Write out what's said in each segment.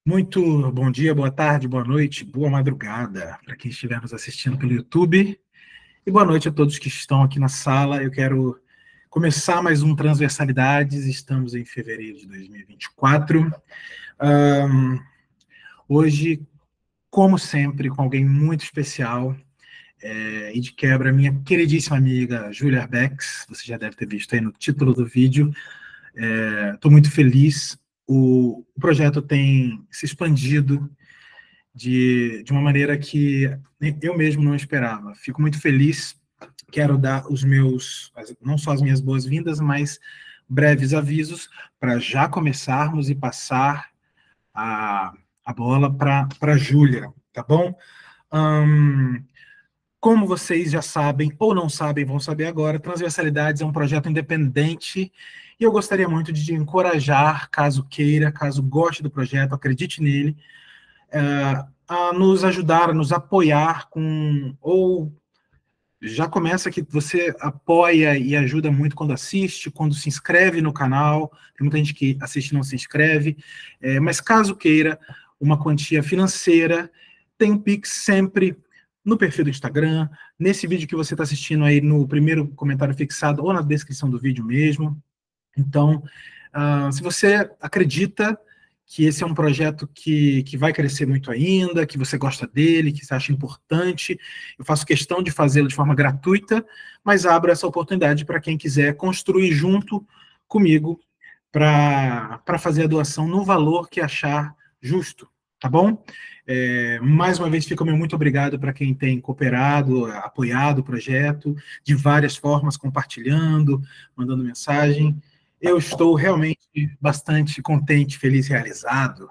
Muito bom dia, boa tarde, boa noite, boa madrugada para quem estiver nos assistindo pelo YouTube. E boa noite a todos que estão aqui na sala. Eu quero começar mais um Transversalidades. Estamos em fevereiro de 2024. Hoje, como sempre, com alguém muito especial, e de quebra, minha queridíssima amiga Júlia Arbex. Você já deve ter visto aí no título do vídeo. Estou muito feliz. O projeto tem se expandido de uma maneira que eu mesmo não esperava. Fico muito feliz. Quero dar não só as minhas boas-vindas, mas breves avisos para já começarmos e passar a, a bola para a Júlia, tá bom? Como vocês já sabem, ou não sabem, vão saber agora, Transversalidades é um projeto independente e eu gostaria muito de encorajar, caso queira, caso goste do projeto, acredite nele, a nos ajudar, a nos apoiar ou já começa que você apoia e ajuda muito quando assiste, quando se inscreve no canal, tem muita gente que assiste e não se inscreve, mas caso queira uma quantia financeira, tem um Pix sempre no perfil do Instagram, nesse vídeo que você está assistindo aí, no primeiro comentário fixado, ou na descrição do vídeo mesmo. Então, se você acredita que esse é um projeto que vai crescer muito ainda, que você gosta dele, que você acha importante, eu faço questão de fazê-lo de forma gratuita, mas abro essa oportunidade para quem quiser construir junto comigo para fazer a doação no valor que achar justo, tá bom? Mais uma vez, fica o meu muito obrigado para quem tem cooperado, apoiado o projeto, de várias formas, compartilhando, mandando mensagem. Eu estou realmente bastante contente, feliz, realizado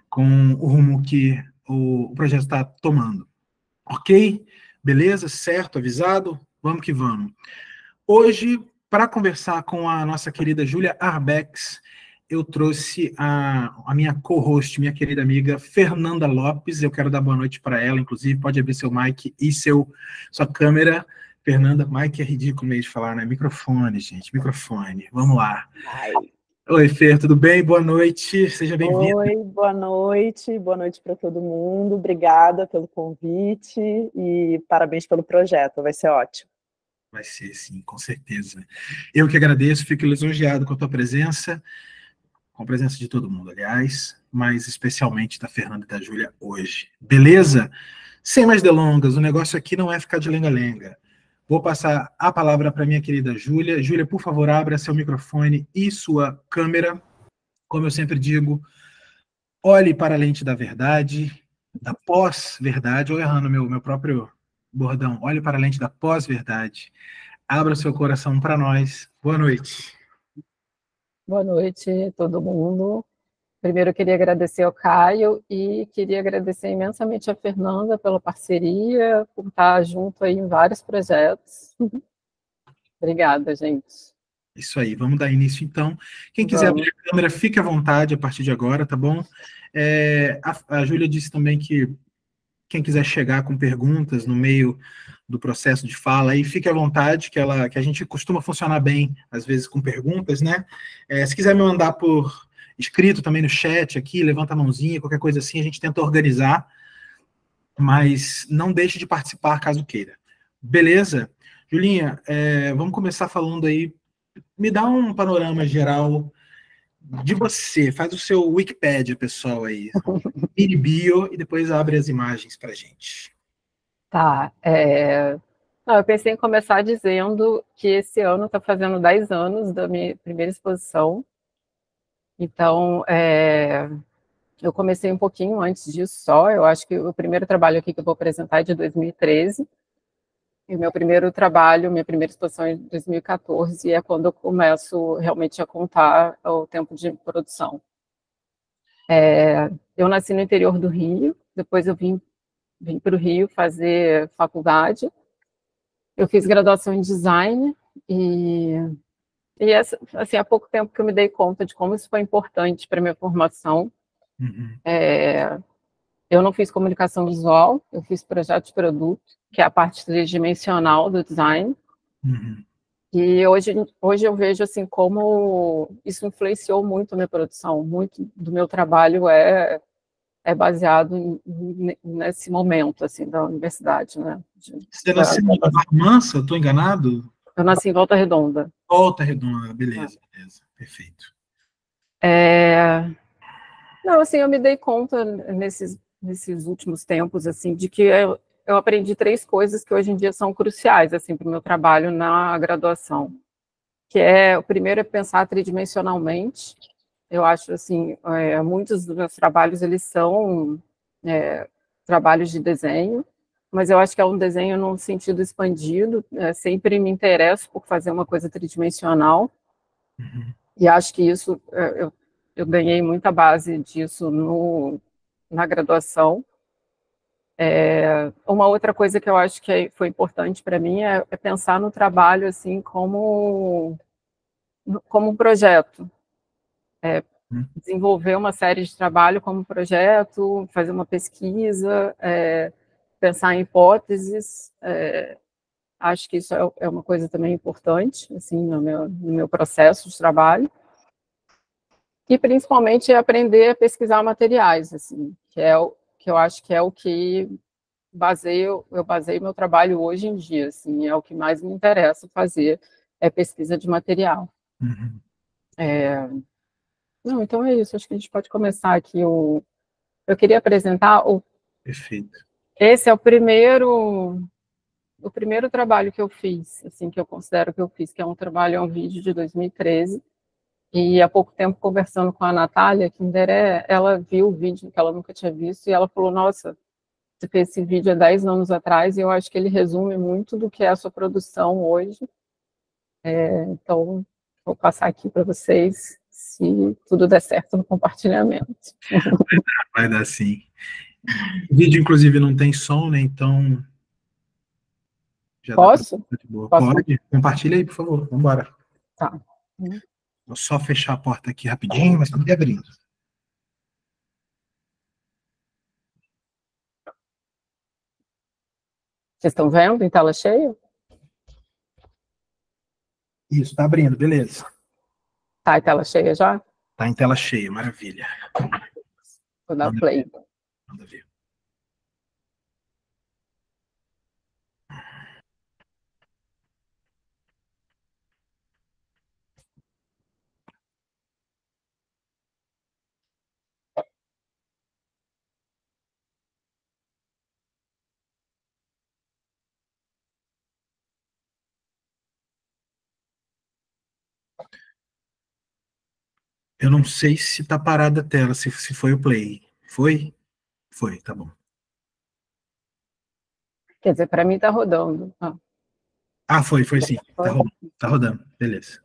com o rumo que o projeto está tomando. Ok? Beleza? Certo? Avisado? Vamos que vamos. Hoje, para conversar com a nossa querida Júlia Arbex, eu trouxe a minha co-host, minha querida amiga Fernanda Lopes. Eu quero dar boa noite para ela, inclusive, pode abrir seu mic e sua câmera. Fernanda, mic é ridículo meio de falar, né? Microfone, gente, microfone. Vamos lá. Ai. Oi, Fer, tudo bem? Boa noite, seja bem-vinda. Oi, boa noite para todo mundo. Obrigada pelo convite e parabéns pelo projeto, vai ser ótimo. Vai ser, sim, com certeza. Eu que agradeço, fico lisonjeado com a tua presença, com a presença de todo mundo, aliás, mas especialmente da Fernanda e da Júlia hoje. Beleza? Sem mais delongas, o negócio aqui não é ficar de lenga-lenga. Vou passar a palavra para minha querida Júlia. Júlia, por favor, abra seu microfone e sua câmera. Como eu sempre digo, olhe para a lente da verdade, da pós-verdade, ou errando meu próprio bordão, olhe para a lente da pós-verdade. Abra seu coração para nós. Boa noite. Boa noite, todo mundo. Primeiro, eu queria agradecer ao Caio e queria agradecer imensamente a Fernanda pela parceria, por estar junto aí em vários projetos. Obrigada, gente. Isso aí, vamos dar início então. Quem quiser abrir a câmera, fique à vontade a partir de agora, tá bom? A Júlia disse também que quem quiser chegar com perguntas no meio do processo de fala, aí fique à vontade, que a gente costuma funcionar bem, às vezes, com perguntas, né? Se quiser me mandar por escrito também no chat aqui, levanta a mãozinha, qualquer coisa assim, a gente tenta organizar, mas não deixe de participar caso queira. Beleza? Julinha, vamos começar falando aí, me dá um panorama geral de você, faz o seu Wikipedia, pessoal, aí, mini bio, e depois abre as imagens pra gente. Tá, Não, eu pensei em começar dizendo que esse ano está fazendo 10 anos da minha primeira exposição. Então, eu comecei um pouquinho antes disso só. Eu acho que o primeiro trabalho aqui que eu vou apresentar é de 2013. E o meu primeiro trabalho, minha primeira exposição é de 2014, e é quando eu começo realmente a contar o tempo de produção. Eu nasci no interior do Rio, depois eu vim para o Rio fazer faculdade. Eu fiz graduação em design e assim, há pouco tempo que eu me dei conta de como isso foi importante para a minha formação. Uhum. Eu não fiz comunicação visual, eu fiz projeto de produto, que é a parte tridimensional do design. Uhum. E hoje eu vejo assim como isso influenciou muito a minha produção. Muito do meu trabalho é baseado nesse momento, assim, da universidade, né? Você nasceu em Barra Mansa? Estou enganado? Eu nasci em Volta Redonda. Volta Redonda, beleza, beleza, perfeito. Não, assim, eu me dei conta nesses últimos tempos, assim, de que eu aprendi três coisas que hoje em dia são cruciais, assim, para o meu trabalho na graduação, que é, o primeiro é pensar tridimensionalmente. Eu acho, assim, muitos dos meus trabalhos, eles são trabalhos de desenho, mas eu acho que é um desenho num sentido expandido, sempre me interesso por fazer uma coisa tridimensional, Uhum. e acho que isso, eu ganhei muita base disso na graduação. Uma outra coisa que eu acho que foi importante para mim é pensar no trabalho assim como um projeto, desenvolver uma série de trabalho como projeto, fazer uma pesquisa, pensar em hipóteses. Acho que isso é uma coisa também importante assim no meu processo de trabalho. E principalmente aprender a pesquisar materiais, assim, que é o que eu acho que é o que eu baseio meu trabalho hoje em dia, assim, é o que mais me interessa fazer, é pesquisa de material. Uhum. Não, então é isso, acho que a gente pode começar aqui eu queria apresentar Perfeito. esse é o primeiro trabalho que eu fiz, assim, que eu considero que eu fiz, que é um vídeo de 2013. E há pouco tempo, conversando com a Natália Kinderé, ela viu o vídeo que ela nunca tinha visto e ela falou: Nossa, você fez esse vídeo há 10 anos atrás e eu acho que ele resume muito do que é a sua produção hoje. Então, vou passar aqui para vocês, se tudo der certo no compartilhamento. Vai dar sim. O vídeo, inclusive, não tem som, né? Então já dá para Posso? de boa. Posso? Pode? Compartilha aí, por favor. Vamos embora. Tá. Vou só fechar a porta aqui rapidinho, mas estamos abrindo. Vocês estão vendo em tela cheia? Isso, está abrindo, beleza. Tá em tela cheia já? Está em tela cheia, maravilha. Vou dar Manda play. ver, manda ver. Eu não sei se está parada a tela, se foi o play. Foi? Foi, tá bom. Quer dizer, para mim está rodando. Ah, foi sim. Tá Foi? rodando. Tá rodando. Beleza.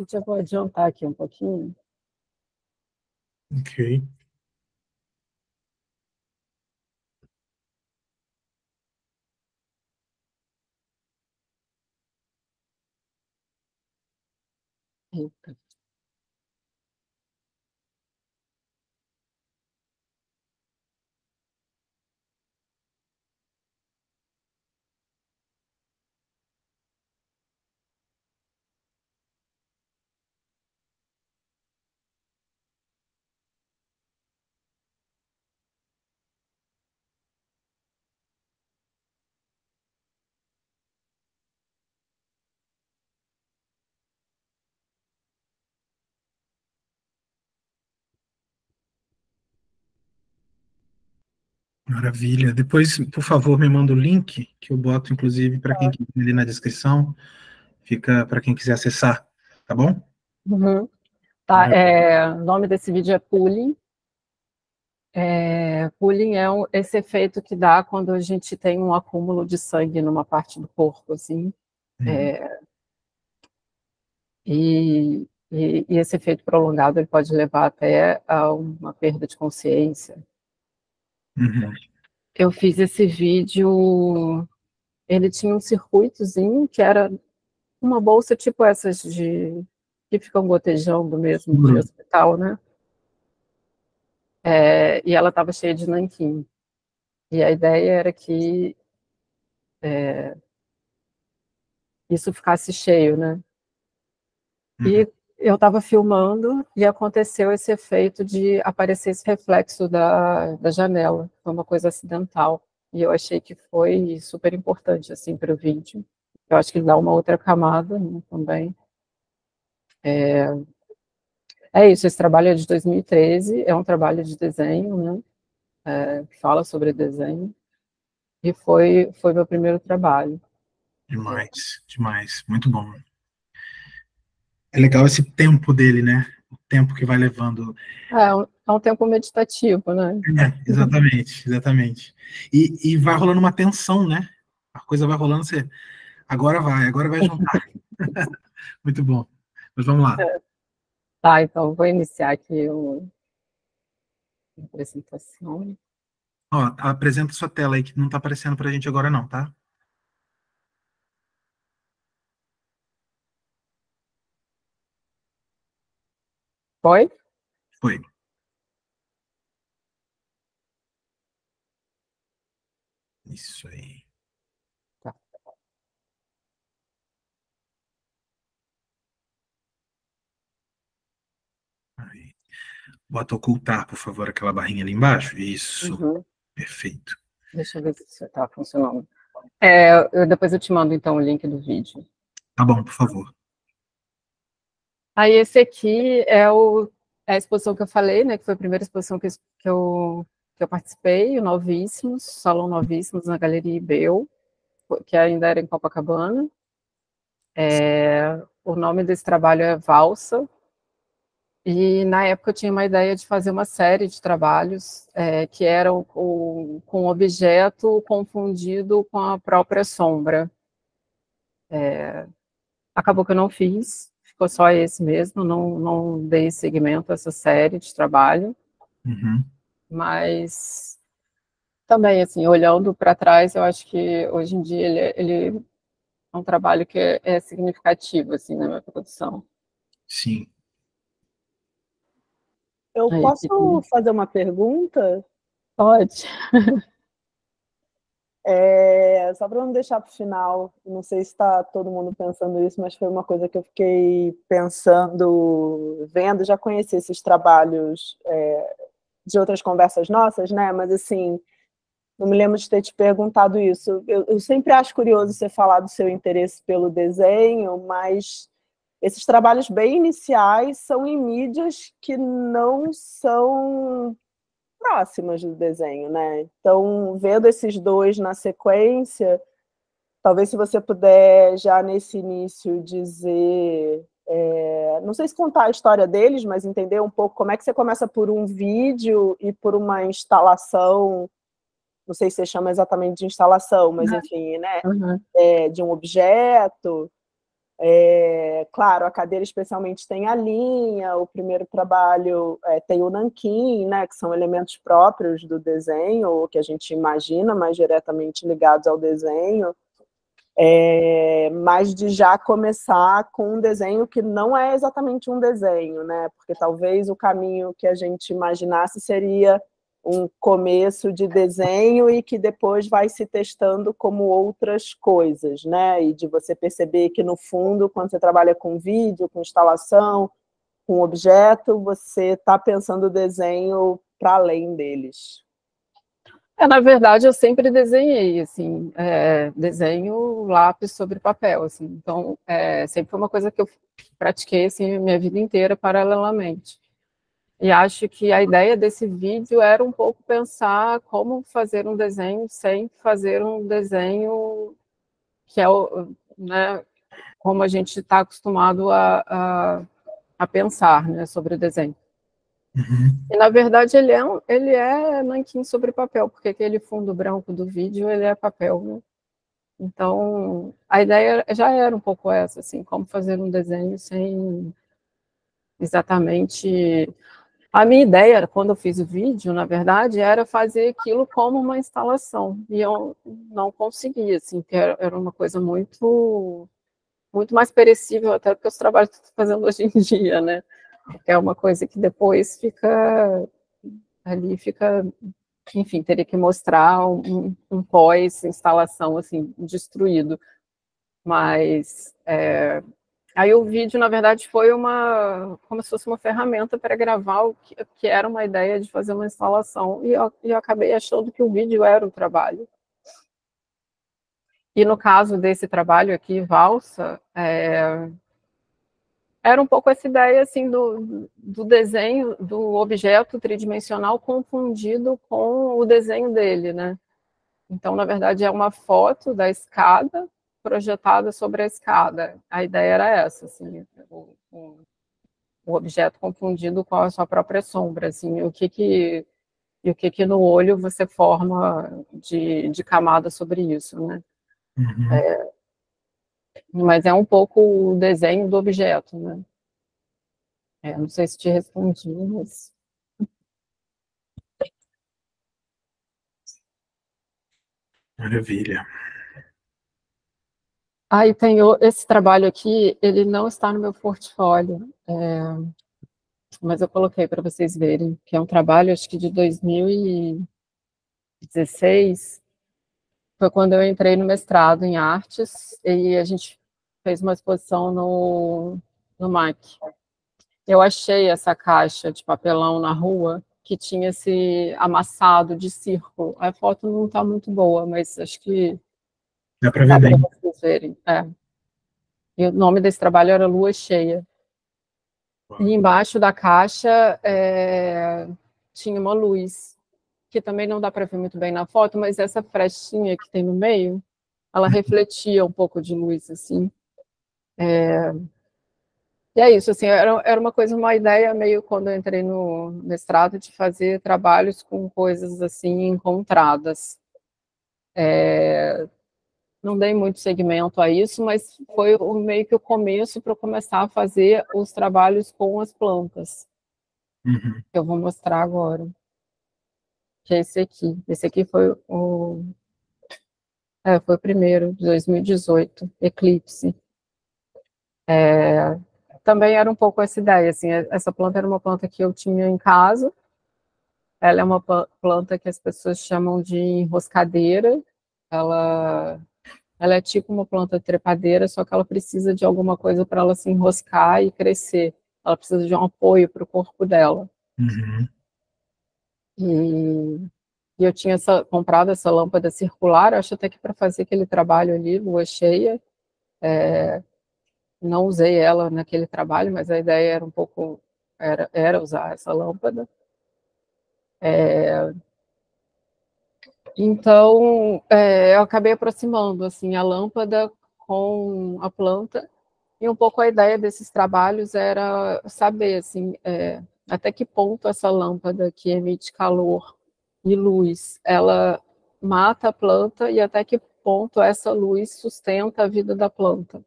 gente já pode adiantar aqui um pouquinho. Ok. Eita. Maravilha. Depois, por favor, me manda o link, que eu boto, inclusive, para quem quiser ali na descrição. Fica para quem quiser acessar, tá bom? Uhum. Tá, Maravilha. o nome desse vídeo é pooling. Pooling é esse efeito que dá quando a gente tem um acúmulo de sangue numa parte do corpo, assim. Uhum. E esse efeito prolongado ele pode levar até a uma perda de consciência. Uhum. Eu fiz esse vídeo, ele tinha um circuitozinho que era uma bolsa tipo essas que ficam gotejando mesmo de Uhum. hospital, né? E ela estava cheia de nanquim. E a ideia era que isso ficasse cheio, né? Uhum. E eu estava filmando e aconteceu esse efeito de aparecer esse reflexo da janela. Foi uma coisa acidental. E eu achei que foi super importante, assim, para o vídeo. Eu acho que ele dá uma outra camada, né, também. É isso, esse trabalho é de 2013, é um trabalho de desenho, né? Que fala sobre desenho. E foi meu primeiro trabalho. Demais, demais. Muito bom. É legal esse tempo dele, né? O tempo que vai levando. É um tempo meditativo, né? Exatamente, exatamente. E vai rolando uma tensão, né? A coisa vai rolando, você. Agora vai juntar. Muito bom. Mas vamos lá. Tá, então vou iniciar aqui a apresentação. Ó, apresenta sua tela aí, que não tá aparecendo pra gente agora, não, tá? Foi? Foi. Isso aí. Tá. Aí. Bota ocultar, por favor, aquela barrinha ali embaixo. Isso. Uhum. Perfeito. Deixa eu ver se isso está funcionando. Depois eu te mando, então, o link do vídeo. Tá bom, por favor. Aí, esse aqui é a exposição que eu falei, né? Que foi a primeira exposição que eu participei, o Novíssimos, Salão Novíssimos, na Galeria Ibeu, que ainda era em Copacabana. O nome desse trabalho é Valsa. E, na época, eu tinha uma ideia de fazer uma série de trabalhos que eram com objeto confundido com a própria sombra. Acabou que eu não fiz, ficou só esse mesmo, não dei seguimento a essa série de trabalho, Uhum. mas também, assim, olhando para trás, eu acho que hoje em dia ele é um trabalho que é significativo, assim, na minha produção. Sim. Eu Aí, posso fazer uma pergunta? pode. Só para não deixar para o final, não sei se está todo mundo pensando isso, mas foi uma coisa que eu fiquei pensando, vendo, já conheci esses trabalhos de outras conversas nossas, né? Mas assim, não me lembro de ter te perguntado isso. Eu sempre acho curioso você falar do seu interesse pelo desenho, mas esses trabalhos bem iniciais são em mídias que não são próximas do desenho, né? Então, vendo esses dois na sequência, talvez se você puder já nesse início dizer, não sei se contar a história deles, mas entender um pouco como é que você começa por um vídeo e por uma instalação, não sei se você chama exatamente de instalação, mas enfim, né? Uhum. De um objeto. Claro, a cadeira especialmente tem a linha, o primeiro trabalho tem o nanquim, né, que são elementos próprios do desenho, que a gente imagina mais diretamente ligados ao desenho, mas de já começar com um desenho que não é exatamente um desenho, né, porque talvez o caminho que a gente imaginasse seria um começo de desenho e que depois vai se testando como outras coisas, né? E de você perceber que, no fundo, quando você trabalha com vídeo, com instalação, com objeto, você está pensando o desenho para além deles. Na verdade, eu sempre desenhei, assim, desenho lápis sobre papel, assim. Então, sempre foi uma coisa que eu pratiquei, assim, minha vida inteira, paralelamente. E acho que a ideia desse vídeo era um pouco pensar como fazer um desenho sem fazer um desenho que é né, como a gente está acostumado a pensar, né, sobre o desenho. Uhum. E, na verdade, ele é nanquim sobre papel, porque aquele fundo branco do vídeo, ele é papel, né? Então, a ideia já era um pouco essa, assim, como fazer um desenho sem exatamente... A minha ideia, quando eu fiz o vídeo, na verdade, era fazer aquilo como uma instalação, e eu não conseguia, assim, que era uma coisa muito mais perecível até do que os trabalhos que estou fazendo hoje em dia, né? Porque é uma coisa que depois fica, enfim, teria que mostrar um pós-instalação, assim, destruído. Mas... Aí o vídeo, na verdade, foi como se fosse uma ferramenta para gravar o que era uma ideia de fazer uma instalação, e eu acabei achando que o vídeo era o trabalho. E no caso desse trabalho aqui, Valsa, era um pouco essa ideia assim, do desenho, do objeto tridimensional confundido com o desenho dele, né? Então, na verdade, é uma foto da escada projetada sobre a escada. A ideia era essa, assim, o objeto confundido com a sua própria sombra, assim, e o que no olho você forma de camada sobre isso, né? Uhum. Mas é um pouco o desenho do objeto, né? Não sei se te respondi, mas... Maravilha. E tem esse trabalho aqui, ele não está no meu portfólio, mas eu coloquei para vocês verem, que é um trabalho, acho que de 2016, foi quando eu entrei no mestrado em artes, e a gente fez uma exposição no MAC. Eu achei essa caixa de papelão na rua, que tinha esse amassado de círculo. A foto não está muito boa, mas acho que Dá para ver dá para bem. vocês verem. E o nome desse trabalho era Lua Cheia. E embaixo da caixa tinha uma luz, que também não dá para ver muito bem na foto, mas essa frechinha que tem no meio, ela refletia um pouco de luz, assim. E é isso, assim, era uma coisa, uma ideia meio, quando eu entrei no mestrado, de fazer trabalhos com coisas, assim, encontradas. Não dei muito segmento a isso, mas foi meio que o começo para eu começar a fazer os trabalhos com as plantas, Uhum. que eu vou mostrar agora. Que é esse aqui. Esse aqui foi foi o primeiro, de 2018, Eclipse. Também era um pouco essa ideia, assim, essa planta era uma planta que eu tinha em casa. Ela é uma planta que as pessoas chamam de enroscadeira. Ela é tipo uma planta trepadeira, só que ela precisa de alguma coisa para ela se enroscar e crescer. Ela precisa de um apoio para o corpo dela. Uhum. E eu tinha comprado essa lâmpada circular, acho até que para fazer aquele trabalho ali, lua cheia. Não usei ela naquele trabalho, mas a ideia era um pouco, era usar essa lâmpada. Então, eu acabei aproximando, assim, a lâmpada com a planta, e um pouco a ideia desses trabalhos era saber, assim, até que ponto essa lâmpada que emite calor e luz, ela mata a planta, e até que ponto essa luz sustenta a vida da planta.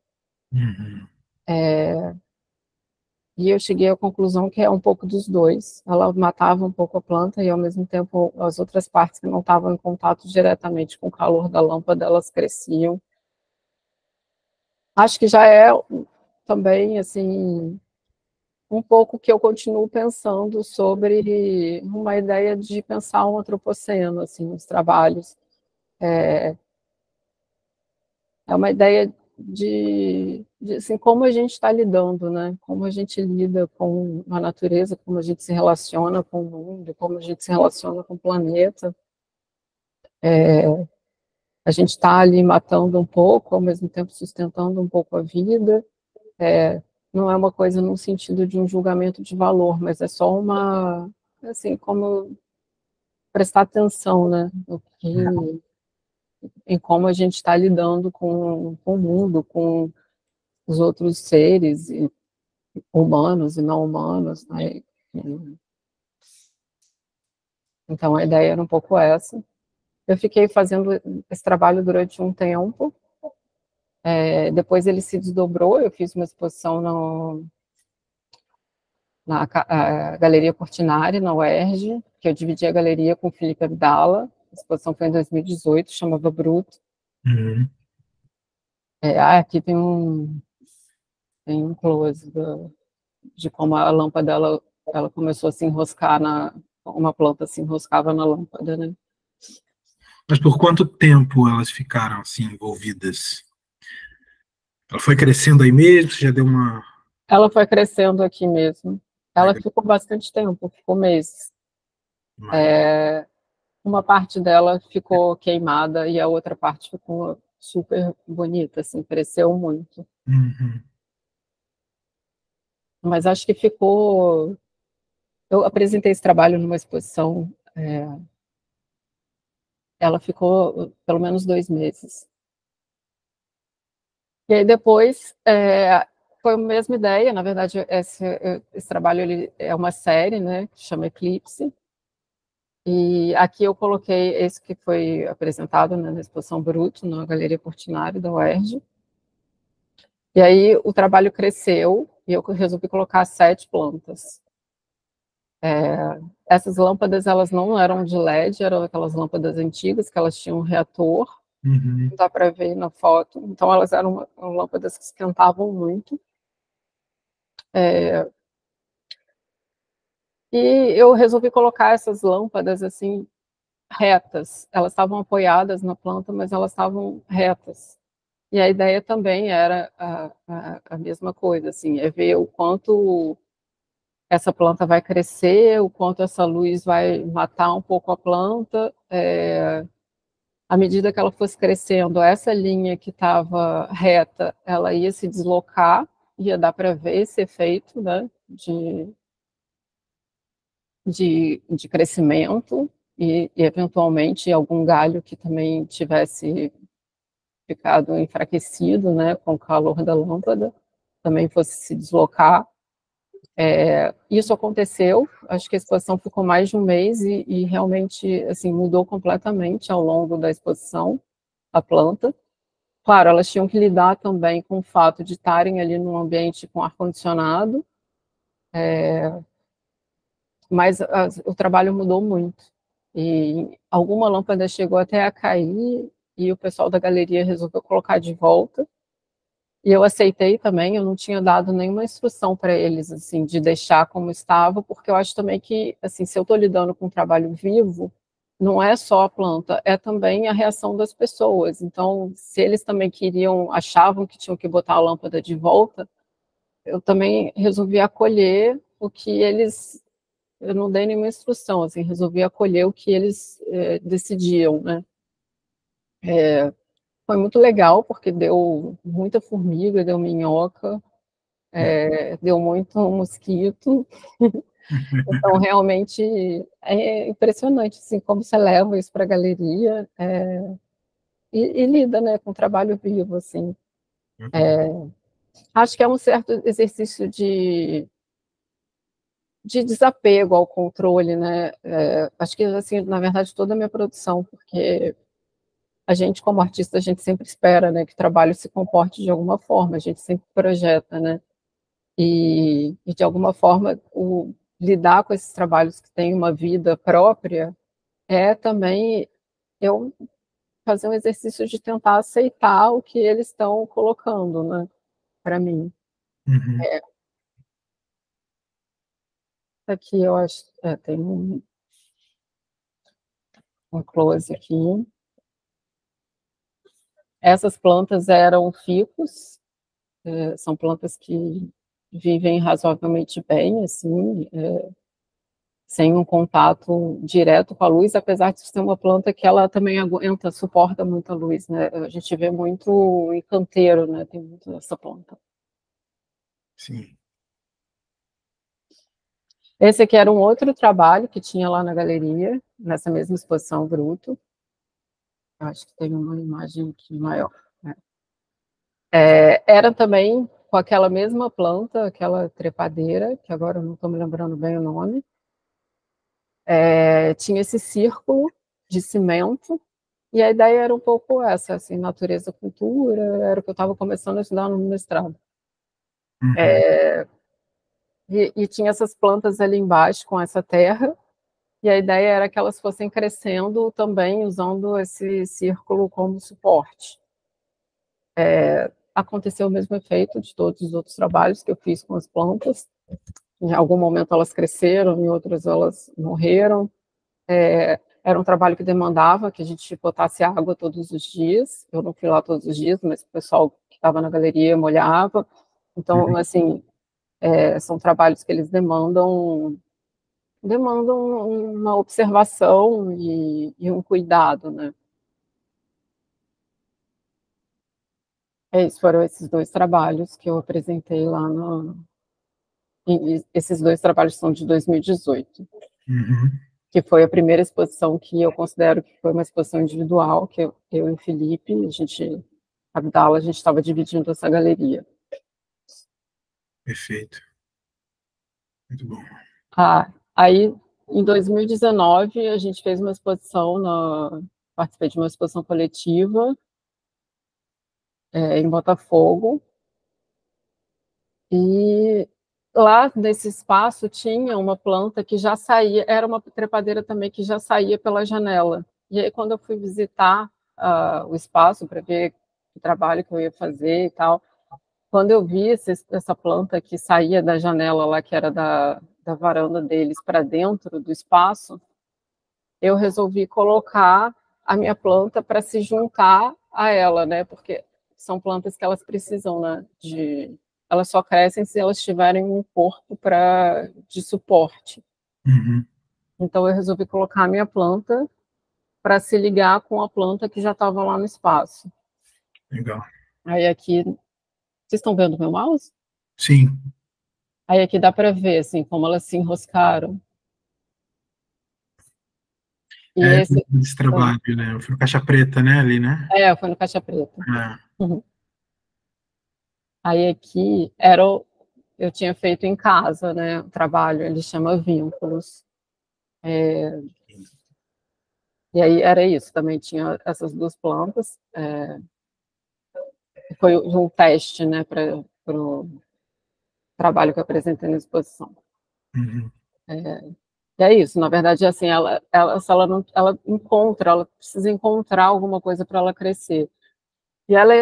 Uhum. E eu cheguei à conclusão que é um pouco dos dois. Ela matava um pouco a planta e, ao mesmo tempo, as outras partes que não estavam em contato diretamente com o calor da lâmpada, elas cresciam. Acho que já é também, assim, um pouco que eu continuo pensando sobre uma ideia de pensar um antropoceno, assim, nos trabalhos. É uma ideia de assim, como a gente está lidando, né? Como a gente lida com a natureza, como a gente se relaciona com o mundo, como a gente se relaciona com o planeta. A gente está ali matando um pouco, ao mesmo tempo sustentando um pouco a vida. Não é uma coisa no sentido de um julgamento de valor, mas é só uma, assim, como prestar atenção, né? Em como a gente está lidando com o mundo, com os outros seres, humanos e não humanos, né? Então a ideia era um pouco essa. Eu fiquei fazendo esse trabalho durante um tempo, depois ele se desdobrou, eu fiz uma exposição na Galeria Portinari, na UERJ, que eu dividi a galeria com o Felipe Abdala, a exposição foi em 2018, chamava Bruto. Uhum. Aqui tem um close de como a lâmpada ela começou a se enroscar uma planta se enroscava na lâmpada, né? Mas por quanto tempo elas ficaram assim envolvidas? Ela foi crescendo aí mesmo? Você já deu uma. Ela foi crescendo aqui mesmo. Ela ficou bastante tempo, ficou meses. Uma parte dela ficou queimada e a outra parte ficou super bonita, assim, cresceu muito. Uhum. Mas acho que ficou. Eu apresentei esse trabalho numa exposição, ela ficou pelo menos 2 meses. E aí depois foi a mesma ideia, na verdade esse trabalho ele é uma série, né, que chama Eclipse, e aqui eu coloquei esse que foi apresentado, né, na exposição Bruto, na Galeria Portinari da UERJ, e aí o trabalho cresceu e eu resolvi colocar 7 plantas. Essas lâmpadas elas não eram de LED, eram aquelas lâmpadas antigas que elas tinham um reator, Uhum. dá para ver na foto, então elas eram lâmpadas que esquentavam muito. E eu resolvi colocar essas lâmpadas assim retas. Elas estavam apoiadas na planta, mas elas estavam retas. E a ideia também era a mesma coisa, assim, é ver o quanto essa planta vai crescer, o quanto essa luz vai matar um pouco a planta. À medida que ela fosse crescendo, essa linha que estava reta, ela ia se deslocar, ia dar para ver esse efeito, né, de crescimento e, eventualmente, algum galho que também tivesse ficado enfraquecido, né, com o calor da lâmpada, também fosse se deslocar. Isso aconteceu, acho que a exposição ficou mais de um mês e realmente assim, mudou completamente ao longo da exposição a planta. Claro, elas tinham que lidar também com o fato de estarem ali num ambiente com ar-condicionado, mas o trabalho mudou muito. E alguma lâmpada chegou até a cair e o pessoal da galeria resolveu colocar de volta. E eu aceitei também, eu não tinha dado nenhuma instrução para eles, assim, de deixar como estava, porque eu acho também que, assim, se eu estou lidando com um trabalho vivo, não é só a planta, é também a reação das pessoas. Então, se eles também achavam que tinham que botar a lâmpada de volta, eu também resolvi acolher o que eles eu não dei nenhuma instrução, assim, resolvi acolher o que eles decidiam, né? Foi muito legal, porque deu muita formiga, deu minhoca, deu muito mosquito, então realmente é impressionante, assim, como você leva isso para a galeria e lida, né, com o trabalho vivo, assim. Acho que é um certo exercício de desapego ao controle, né? Acho que, assim, na verdade, toda a minha produção, porque a gente, como artista, a gente sempre espera, né, que o trabalho se comporte de alguma forma, a gente sempre projeta, né? E de alguma forma, lidar com esses trabalhos que têm uma vida própria é também eu fazer um exercício de tentar aceitar o que eles estão colocando, né, para mim. Uhum. Aqui eu acho, tem um close aqui. Essas plantas eram ficus, são plantas que vivem razoavelmente bem, assim, sem um contato direto com a luz, apesar de ser uma planta que ela também aguenta, suporta muita luz, né? A gente vê muito em canteiro, né? Tem muito dessa planta. Sim. Esse aqui era um outro trabalho que tinha lá na galeria, nessa mesma exposição Bruto. Acho que tem uma imagem aqui maior, né? Era também com aquela mesma planta, aquela trepadeira, que agora eu não estou me lembrando bem o nome. Tinha esse círculo de cimento, e a ideia era um pouco essa, assim, natureza, cultura, era o que eu estava começando a estudar no mestrado. Uhum. E tinha essas plantas ali embaixo com essa terra, e a ideia era que elas fossem crescendo também usando esse círculo como suporte. Aconteceu o mesmo efeito de todos os outros trabalhos que eu fiz com as plantas. Em algum momento elas cresceram, em outras elas morreram. Era um trabalho que demandava que a gente botasse água todos os dias. Eu não fui lá todos os dias, mas o pessoal que estava na galeria molhava. Então, assim, são trabalhos que eles demandam uma observação e um cuidado, né? Foram esses dois trabalhos que eu apresentei lá no... Esses dois trabalhos são de 2018. Uhum. Que foi a primeira exposição que eu considero que foi uma exposição individual, que eu e o Felipe, a gente estava dividindo essa galeria. Perfeito. Muito bom. Aí, em 2019, a gente fez uma exposição, participei de uma exposição coletiva em Botafogo, e lá nesse espaço tinha uma planta que já saía, era uma trepadeira também que já saía pela janela. E aí, quando eu fui visitar o espaço para ver o trabalho que eu ia fazer e tal, quando eu vi essa planta que saía da janela lá, que era da varanda deles, para dentro do espaço, eu resolvi colocar a minha planta para se juntar a ela, né? Porque são plantas que elas precisam, né? Elas só crescem se elas tiverem um corpo de suporte. Uhum. Então eu resolvi colocar a minha planta para se ligar com a planta que já estava lá no espaço. Legal. Aí aqui, vocês estão vendo meu mouse? Sim. Aí aqui dá para ver assim como elas se enroscaram. E Esse trabalho, né? Foi no Caixa Preta, né? Ali, né? Foi no Caixa Preta. Uhum. Aí aqui eu tinha feito em casa, né? O trabalho, ele chama Vínculos. E aí era isso, também tinha essas duas plantas. Foi um teste, né, para o trabalho que eu apresentei na exposição. Uhum. E é isso, na verdade, assim, se ela não, ela precisa encontrar alguma coisa para ela crescer. E ela,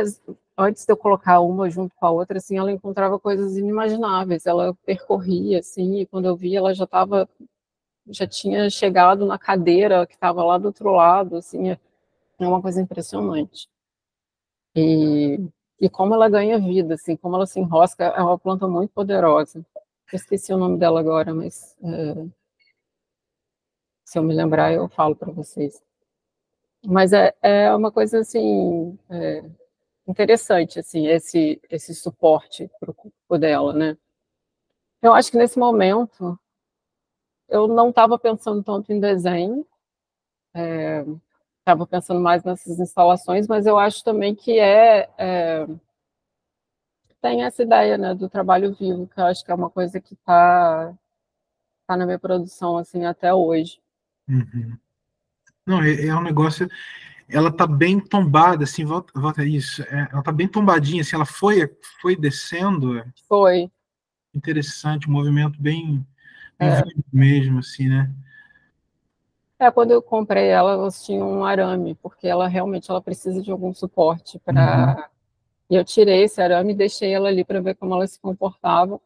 antes de eu colocar uma junto com a outra, assim, ela encontrava coisas inimagináveis. Ela percorria, assim, e quando eu vi, ela já tinha chegado na cadeira que estava lá do outro lado, assim, é uma coisa impressionante. E como ela ganha vida, assim, como ela se enrosca, é uma planta muito poderosa. Eu esqueci o nome dela agora, mas se eu me lembrar, eu falo para vocês. Mas é uma coisa, assim, interessante, assim, esse suporte para o corpo dela, né? Eu acho que nesse momento eu não estava pensando tanto em desenho, estava pensando mais nessas instalações, mas eu acho também que tem essa ideia, né, do trabalho vivo, que eu acho que é uma coisa que tá na minha produção assim até hoje. Uhum. Não, é um negócio. ela tá bem tombada, assim, volta isso, ela tá bem tombadinha, assim, ela foi descendo, Foi. interessante, um movimento bem É. vivo mesmo, assim, né? Quando eu comprei ela, elas tinham um arame, porque ela realmente ela precisa de algum suporte Uhum. para. E eu tirei esse arame e deixei ela ali para ver como ela se comportava.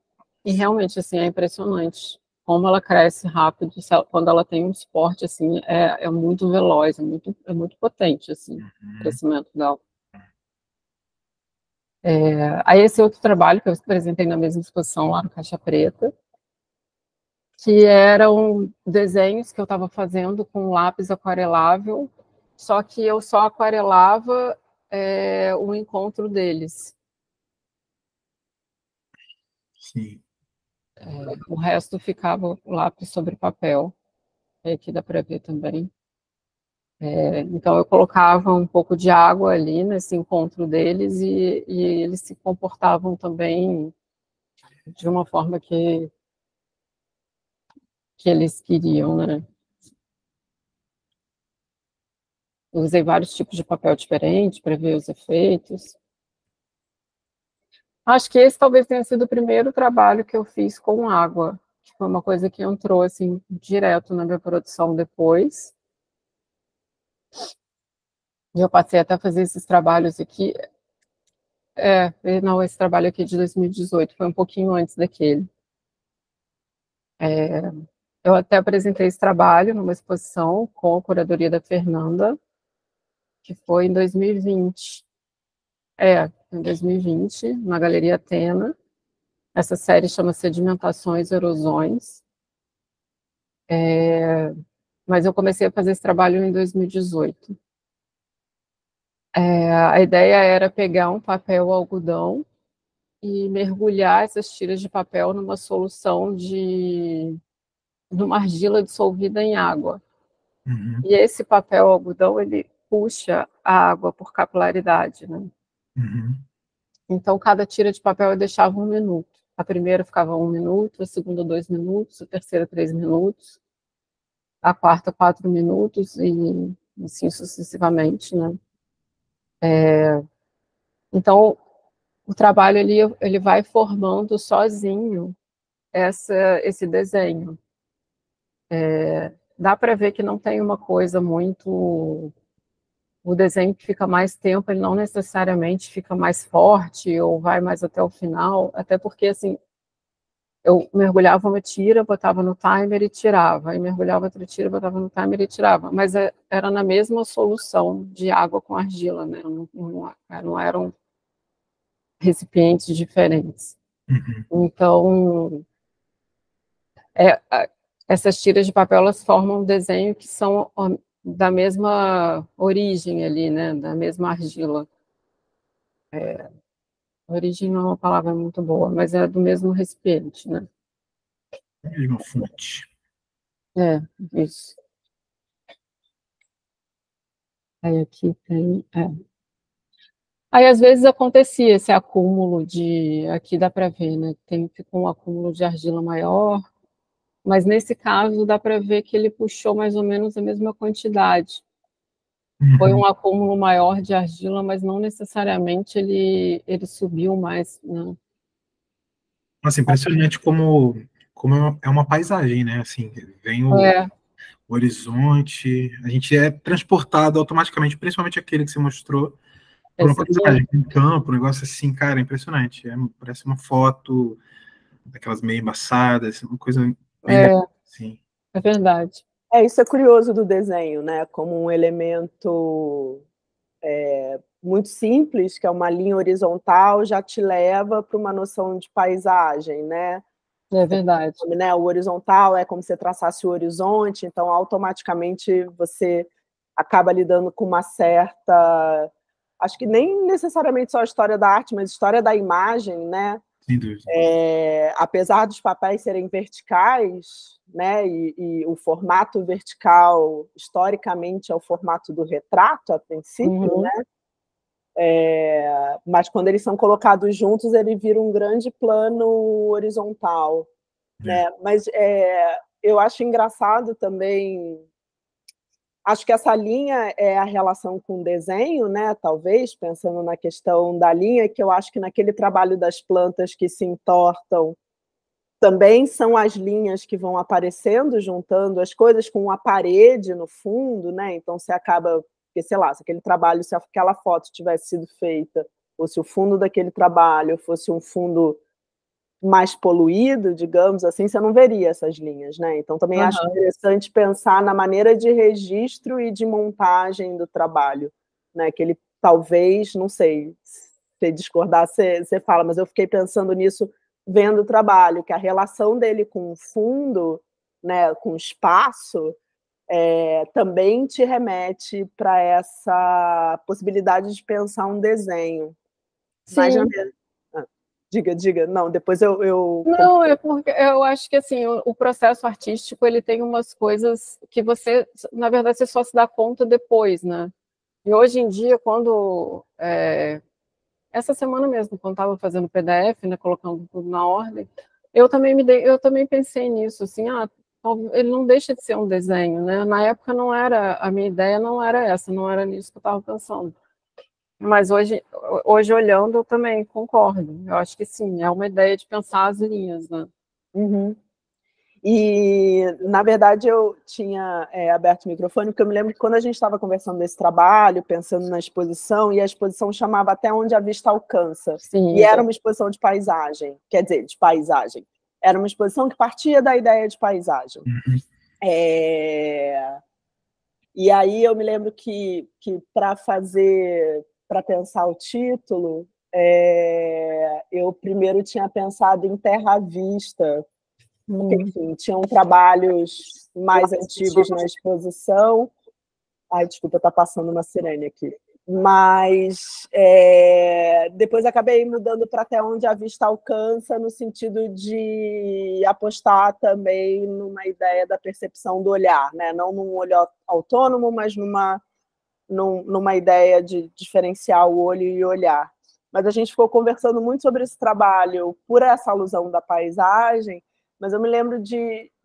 E realmente, assim, é impressionante como ela cresce rápido. Quando ela tem um suporte, assim, é muito veloz, é muito potente, assim, o Uhum. crescimento dela. Aí esse outro trabalho que eu apresentei na mesma exposição lá no Caixa Preta, que eram desenhos que eu estava fazendo com lápis aquarelável, só que eu só aquarelava o encontro deles. Sim. O resto ficava lápis sobre papel. Aqui dá para ver também. Então eu colocava um pouco de água ali nesse encontro deles e eles se comportavam também de uma forma que eles queriam, né? Eu usei vários tipos de papel diferente para ver os efeitos. Acho que esse talvez tenha sido o primeiro trabalho que eu fiz com água, que foi uma coisa que entrou assim direto na minha produção depois. E eu passei até a fazer esses trabalhos aqui. Não, esse trabalho aqui é de 2018, foi um pouquinho antes daquele. Eu até apresentei esse trabalho numa exposição com a curadoria da Fernanda, que foi em 2020. Em 2020, na Galeria Atena. Essa série chama Sedimentações e Erosões. Mas eu comecei a fazer esse trabalho em 2018. A ideia era pegar um papel algodão e mergulhar essas tiras de papel numa solução numa argila dissolvida em água. Uhum. E esse papel algodão, ele puxa a água por capilaridade, né? Uhum. Então, cada tira de papel eu deixava 1 minuto. A primeira ficava 1 minuto, a segunda 2 minutos, a terceira 3 minutos, a quarta 4 minutos e assim sucessivamente, né? Então, o trabalho ele vai formando sozinho esse desenho. Dá para ver que não tem uma coisa muito. O desenho que fica mais tempo, ele não necessariamente fica mais forte ou vai mais até o final, até porque, assim, eu mergulhava uma tira, botava no timer e tirava, aí mergulhava outra tira, botava no timer e tirava, mas era na mesma solução de água com argila, né? Não eram recipientes diferentes. Uhum. Então, é, essas tiras de papel, elas formam um desenho que são da mesma origem ali, né? Da mesma argila. Origem não é uma palavra muito boa, mas é do mesmo recipiente, né? Mesma fonte. Isso. Aí aqui tem. Aí às vezes acontecia esse acúmulo aqui dá para ver, né? Ficou um acúmulo de argila maior, mas nesse caso dá para ver que ele puxou mais ou menos a mesma quantidade. Foi Uhum. um acúmulo maior de argila, mas não necessariamente ele subiu mais, né? Nossa, impressionante como é uma paisagem, né? Assim, vem o É, horizonte, a gente é transportado automaticamente, principalmente aquele que você mostrou, por uma esse aqui paisagem, um campo, um negócio assim, cara, impressionante. Parece uma foto daquelas meio embaçadas, uma coisa bem legal, é, assim. é verdade. Isso é curioso do desenho, né? Como um elemento muito simples, que é uma linha horizontal, já te leva para uma noção de paisagem, né? É verdade. Né? O horizontal é como se você traçasse o horizonte, então automaticamente você acaba lidando com uma certa, acho que nem necessariamente só a história da arte, mas a história da imagem, né? Sem dúvida. Apesar dos papéis serem verticais, né? E o formato vertical historicamente é o formato do retrato a princípio, né? Uhum. Mas quando eles são colocados juntos, ele vira um grande plano horizontal, né? Mas eu acho engraçado também acho que essa linha é a relação com o desenho, né? Talvez, pensando na questão da linha, que eu acho que naquele trabalho das plantas que se entortam, também são as linhas que vão aparecendo, juntando as coisas com a parede no fundo, né? Então você acaba, porque, sei lá, se aquele trabalho, se aquela foto tivesse sido feita, ou se o fundo daquele trabalho fosse um fundo mais poluído, digamos assim, você não veria essas linhas, né? Então também acho interessante pensar na maneira de registro e de montagem do trabalho, né? Que ele talvez, não sei, se discordar, você fala, mas eu fiquei pensando nisso vendo o trabalho, que a relação dele com o fundo, né, com o espaço, também te remete para essa possibilidade de pensar um desenho. Sim. Mas diga. Não, depois eu... Não, é porque eu acho que assim, o processo artístico ele tem umas coisas que você, na verdade, você só se dá conta depois, né? E hoje em dia, quando essa semana mesmo, quando estava fazendo o PDF, né, colocando tudo na ordem, eu também pensei nisso, assim, ele não deixa de ser um desenho, né? Na época não era, a minha ideia não era essa, não era nisso que eu estava pensando. Mas hoje olhando, eu também concordo. Eu acho que sim, é uma ideia de pensar as linhas, né? Uhum. E, na verdade, eu tinha aberto o microfone, porque eu me lembro que quando a gente estava conversando desse trabalho, pensando na exposição, e a exposição chamava Até Onde a Vista Alcança. Sim, e era uma exposição de paisagem, quer dizer, de paisagem. Era uma exposição que partia da ideia de paisagem. E aí eu me lembro que para pensar o título, eu primeiro tinha pensado em Terra à Vista, porque, enfim, tinham trabalhos mais antigos na exposição. Ai, desculpa, está passando uma sirene aqui. Mas depois acabei mudando para Até Onde a Vista Alcança, no sentido de apostar também numa ideia da percepção do olhar, né? Não num olhar autônomo, mas numa ideia de diferenciar o olho e olhar. Mas a gente ficou conversando muito sobre esse trabalho por essa alusão da paisagem, mas eu me lembro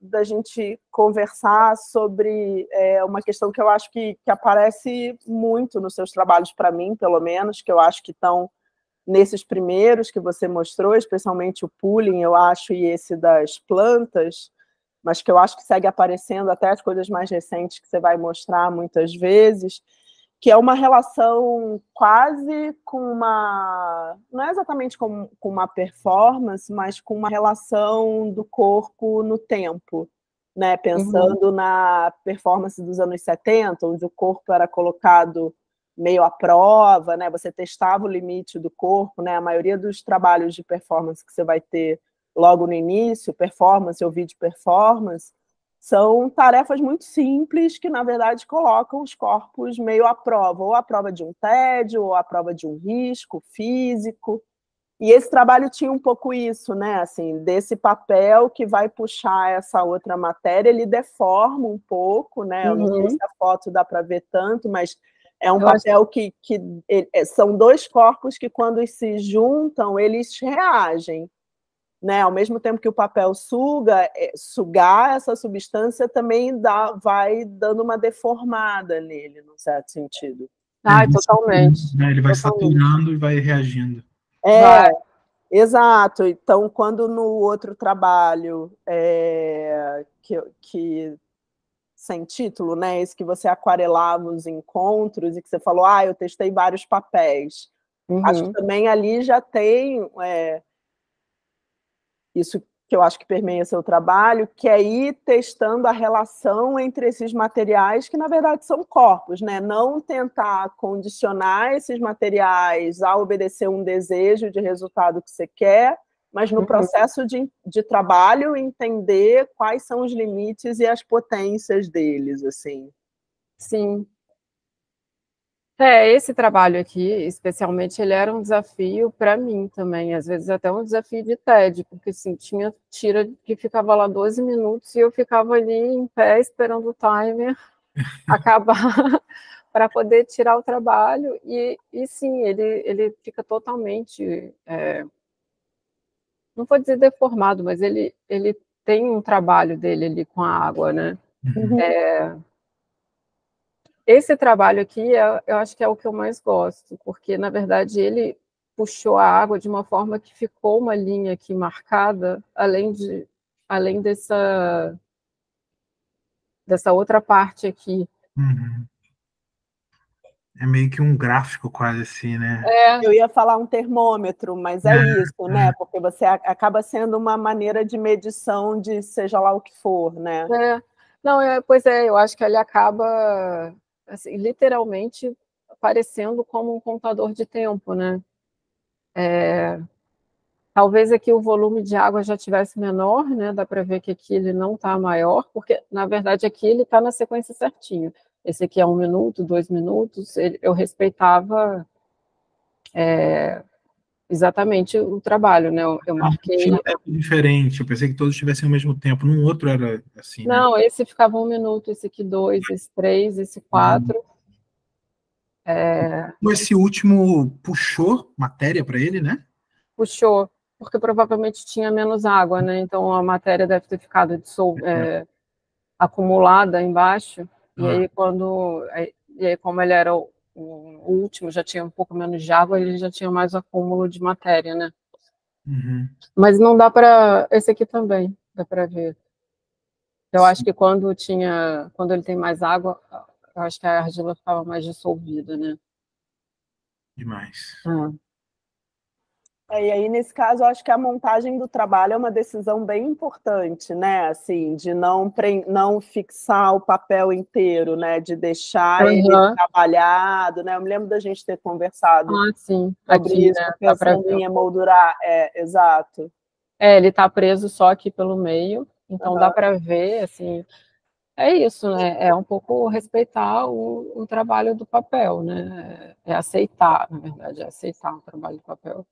da gente conversar sobre uma questão que eu acho que aparece muito nos seus trabalhos, para mim, pelo menos, que eu acho que estão nesses primeiros que você mostrou, especialmente o pooling, eu acho, e esse das plantas, mas que eu acho que segue aparecendo até as coisas mais recentes que você vai mostrar muitas vezes, que é uma relação quase com uma... não é exatamente com uma performance, mas com uma relação do corpo no tempo, né? Pensando na performance dos anos 70, onde o corpo era colocado meio à prova, né? Você testava o limite do corpo, né? A maioria dos trabalhos de performance que você vai ter logo no início, performance ou vídeo performance, são tarefas muito simples que, na verdade, colocam os corpos meio à prova, ou à prova de um tédio, ou à prova de um risco físico. E esse trabalho tinha um pouco isso, né? Assim, desse papel que vai puxar essa outra matéria, ele deforma um pouco, né? Eu não sei se a foto dá para ver tanto, mas é um papel que são dois corpos que, quando se juntam, eles reagem. Né? Ao mesmo tempo que o papel sugar essa substância também vai dando uma deformada nele, num certo sentido. Totalmente. Né? Ele vai saturando e vai reagindo. Exato. Então, quando no outro trabalho, que sem título, né? Esse que você aquarelava os encontros e que você falou, eu testei vários papéis. Acho que também ali já tem... isso que eu acho que permeia seu trabalho, que é ir testando a relação entre esses materiais, que na verdade são corpos, né? Não tentar condicionar esses materiais a obedecer um desejo de resultado que você quer, mas no processo de trabalho entender quais são os limites e as potências deles, assim. Sim. Esse trabalho aqui, especialmente, ele era um desafio para mim também, às vezes até um desafio de TED, porque assim, tinha tira que ficava lá 12 minutos e eu ficava ali em pé esperando o timer acabar para poder tirar o trabalho, e sim, ele fica totalmente, não vou dizer deformado, mas ele tem um trabalho dele ali com a água, né? esse trabalho aqui, eu acho que é o que eu mais gosto, porque, na verdade, ele puxou a água de uma forma que ficou uma linha aqui marcada, além dessa outra parte aqui. Uhum. É meio que um gráfico quase assim, né? Eu ia falar um termômetro, mas é isso, né? Porque você acaba sendo uma maneira de medição de seja lá o que for, né? Não, pois é, eu acho que ele acaba, assim, literalmente aparecendo como um contador de tempo, né? Talvez aqui o volume de água já tivesse menor, né? Dá para ver que aqui ele não está maior, porque, na verdade, aqui ele está na sequência certinho. Esse aqui é 1 minuto, 2 minutos, eu respeitava exatamente o trabalho, né? Eu marquei... Tinha um tempo diferente, eu pensei que todos tivessem ao mesmo tempo, num outro era assim, né? Não, esse ficava 1 minuto, esse aqui 2, esse 3, esse 4. Esse último puxou matéria para ele, né? Puxou, porque provavelmente tinha menos água, né? Então a matéria deve ter ficado acumulada embaixo. E aí como ele era o último, já tinha um pouco menos de água, ele já tinha mais acúmulo de matéria, né? Uhum. Mas não dá para esse aqui também, dá para ver. Eu acho que quando ele tem mais água, eu acho que a argila ficava mais dissolvida, né? Demais. E aí, nesse caso, eu acho que a montagem do trabalho é uma decisão bem importante, né? Assim, de não fixar o papel inteiro, né? De deixar ele trabalhado, né? Eu me lembro da gente ter conversado sim. sobre Aqui, isso, né? pensando em emoldurar. Exato. Ele está preso só aqui pelo meio, então dá para ver, assim, é isso, né? É um pouco respeitar o trabalho do papel, né? É aceitar, na verdade, é aceitar o trabalho do papel.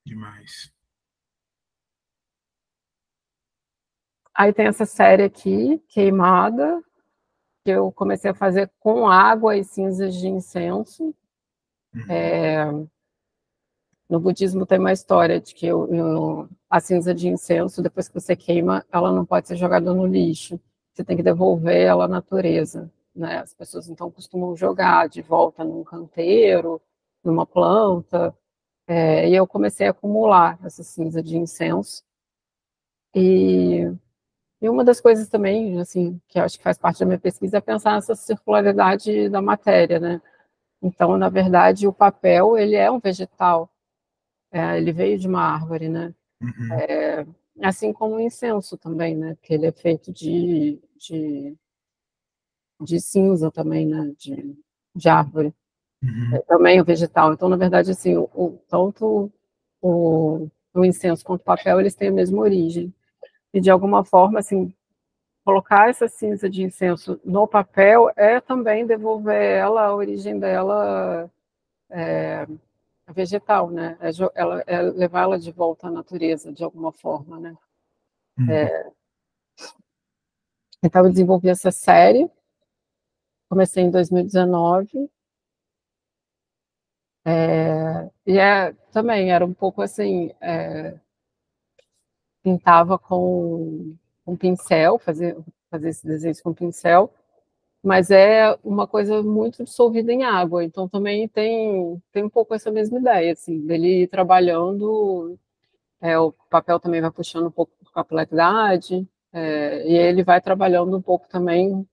Demais. Aí tem essa série aqui, Queimada, que eu comecei a fazer com água e cinzas de incenso. No budismo tem uma história de que a cinza de incenso, depois que você queima, ela não pode ser jogada no lixo. Você tem que devolver ela à natureza, né? As pessoas então costumam jogar de volta num canteiro, numa planta. E eu comecei a acumular essa cinza de incenso. E uma das coisas também, assim, que eu acho que faz parte da minha pesquisa é pensar nessa circularidade da matéria, né? Então, na verdade, o papel, ele é um vegetal. Ele veio de uma árvore, né? Assim como o incenso também, né? Que ele é feito de cinza também, né? De árvore. Também o vegetal. Então, na verdade, assim, tanto o incenso quanto o papel, eles têm a mesma origem. E, de alguma forma, assim, colocar essa cinza de incenso no papel é também devolver ela, a origem dela vegetal, né? É levar ela de volta à natureza, de alguma forma, né? Então, eu desenvolvi essa série, comecei em 2019, e também era um pouco assim, pintava com pincel, fazer esses desenhos com pincel, mas é uma coisa muito dissolvida em água, então também tem um pouco essa mesma ideia, assim, dele ir trabalhando, o papel também vai puxando um pouco por capilaridade, e ele vai trabalhando um pouco também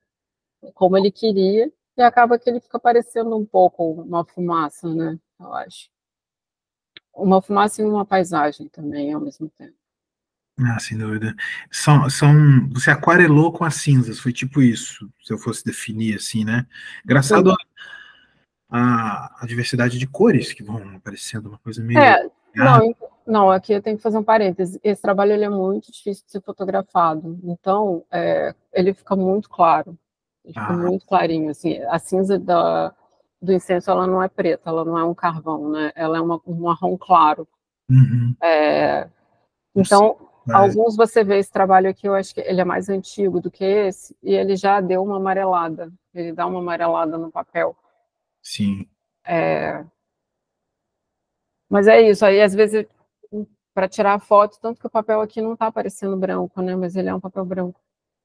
como ele queria, e acaba que ele fica parecendo um pouco uma fumaça, né? Eu acho. Uma fumaça e uma paisagem também, ao mesmo tempo. Sem dúvida. Você aquarelou com as cinzas, foi tipo isso, se eu fosse definir assim, né? Engraçado a diversidade de cores que vão aparecendo, uma coisa meio... Não, aqui eu tenho que fazer um parêntese. Esse trabalho ele é muito difícil de ser fotografado, então ele fica muito claro, ele fica muito clarinho. Assim, a cinza do incenso ela não é preta, ela não é um carvão, né? Ela é um marrom claro. Então, alguns você vê esse trabalho aqui, eu acho que ele é mais antigo do que esse, e ele já deu uma amarelada, ele dá uma amarelada no papel. Sim. Mas é isso, aí às vezes para tirar a foto, tanto que o papel aqui não está aparecendo branco, né? Mas ele é um papel branco.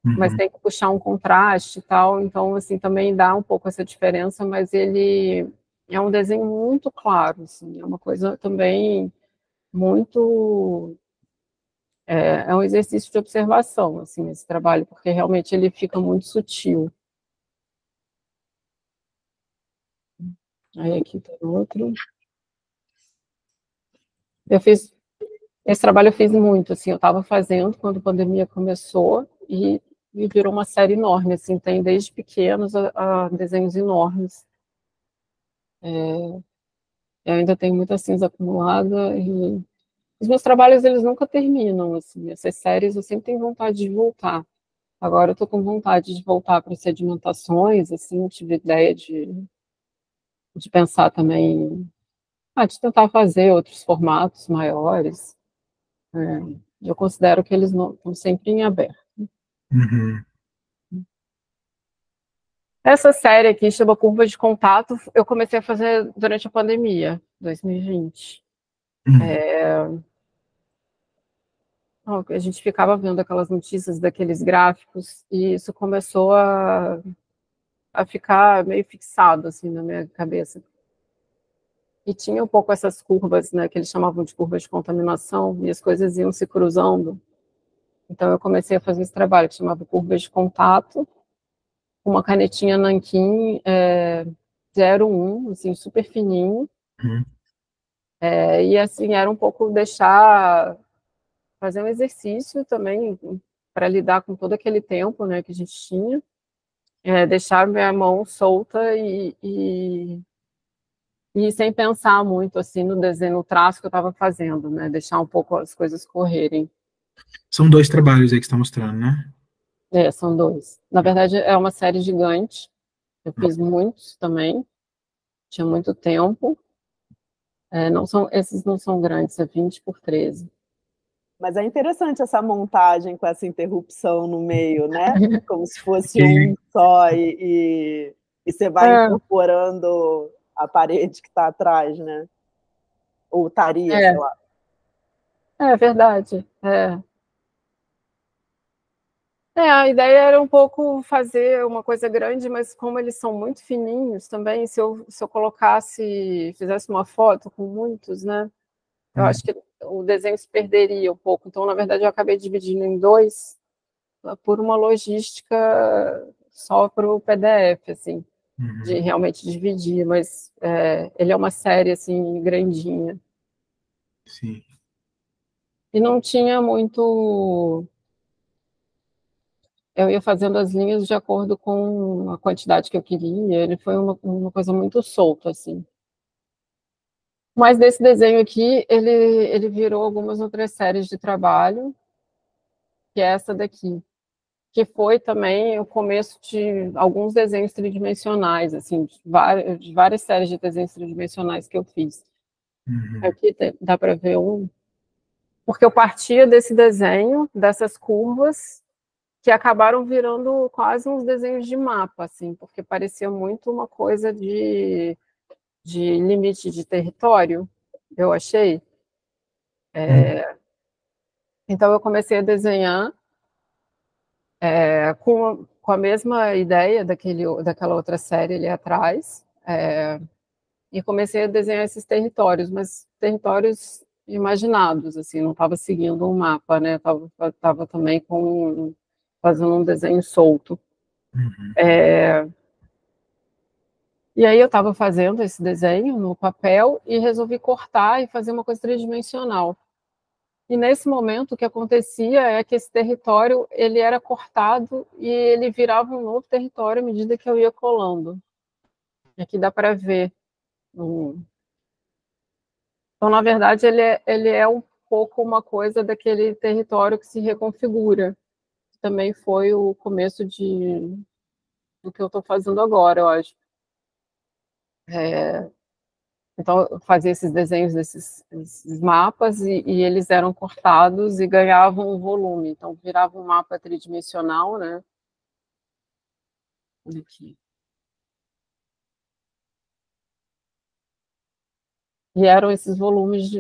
mas tem que puxar um contraste e tal, então, assim, também dá um pouco essa diferença, mas ele é um desenho muito claro, assim, é uma coisa também muito... É um exercício de observação, assim, esse trabalho, porque realmente ele fica muito sutil. Aí aqui tem outro. Esse trabalho eu fiz muito, assim, eu estava fazendo quando a pandemia começou e virou uma série enorme, assim, tem desde pequenos a desenhos enormes. Eu ainda tenho muita cinza acumulada e os meus trabalhos, eles nunca terminam, assim, essas séries eu sempre tenho vontade de voltar. Agora eu estou com vontade de voltar para sedimentações, assim, tive ideia de pensar também, de tentar fazer outros formatos maiores. Eu considero que eles não estão sempre em aberto. Essa série aqui chama Curva de Contato, eu comecei a fazer durante a pandemia, 2020. A gente ficava vendo aquelas notícias daqueles gráficos e isso começou a ficar meio fixado assim na minha cabeça. E tinha um pouco essas curvas, né, que eles chamavam de curvas de contaminação, e as coisas iam se cruzando. Então eu comecei a fazer esse trabalho que chamava Curvas de Contato, uma canetinha nanquim 01, assim, super fininho. E assim, era um pouco fazer um exercício também para lidar com todo aquele tempo, né, que a gente tinha, deixar minha mão solta e sem pensar muito assim no desenho, no traço que eu estava fazendo, né, deixar um pouco as coisas correrem. São 2 trabalhos aí que você está mostrando, né? São 2. Na verdade, é uma série gigante. Eu fiz muitos também. Tinha muito tempo. Esses não são grandes, é 20 por 13. Mas é interessante essa montagem com essa interrupção no meio, né? Como se fosse Sim. um só e você vai incorporando a parede que está atrás, né? Ou estaria, sei lá. É verdade. A ideia era um pouco fazer uma coisa grande, mas como eles são muito fininhos também, se eu fizesse uma foto com muitos, né? Eu acho que o desenho se perderia um pouco. Então, na verdade, eu acabei dividindo em 2 por uma logística só para o PDF, assim, de realmente dividir. Mas ele é uma série assim grandinha. Sim. E não tinha muito. Eu ia fazendo as linhas de acordo com a quantidade que eu queria. Ele foi uma coisa muito solta, assim. Mas desse desenho aqui, ele virou algumas outras séries de trabalho, que é essa daqui, que foi também o começo de alguns desenhos tridimensionais, assim, de várias séries de desenhos tridimensionais que eu fiz. Aqui dá para ver porque eu partia desse desenho, dessas curvas, que acabaram virando quase uns desenhos de mapa, assim, porque parecia muito uma coisa de limite de território, eu achei. Então, eu comecei a desenhar com a mesma ideia daquela outra série ali atrás, e comecei a desenhar esses territórios, mas territórios imaginados, assim, não estava seguindo um mapa, né? Estava também fazendo um desenho solto. E aí eu estava fazendo esse desenho no papel e resolvi cortar e fazer uma coisa tridimensional. E nesse momento o que acontecia é que esse território ele era cortado e ele virava um novo território à medida que eu ia colando. E aqui dá para ver. Então, na verdade, ele é um pouco uma coisa daquele território que se reconfigura. Também foi o começo do que eu estou fazendo agora, eu acho. Então, eu fazia esses desenhos desses mapas e eles eram cortados e ganhavam um volume. Então, virava um mapa tridimensional, né? Aqui. E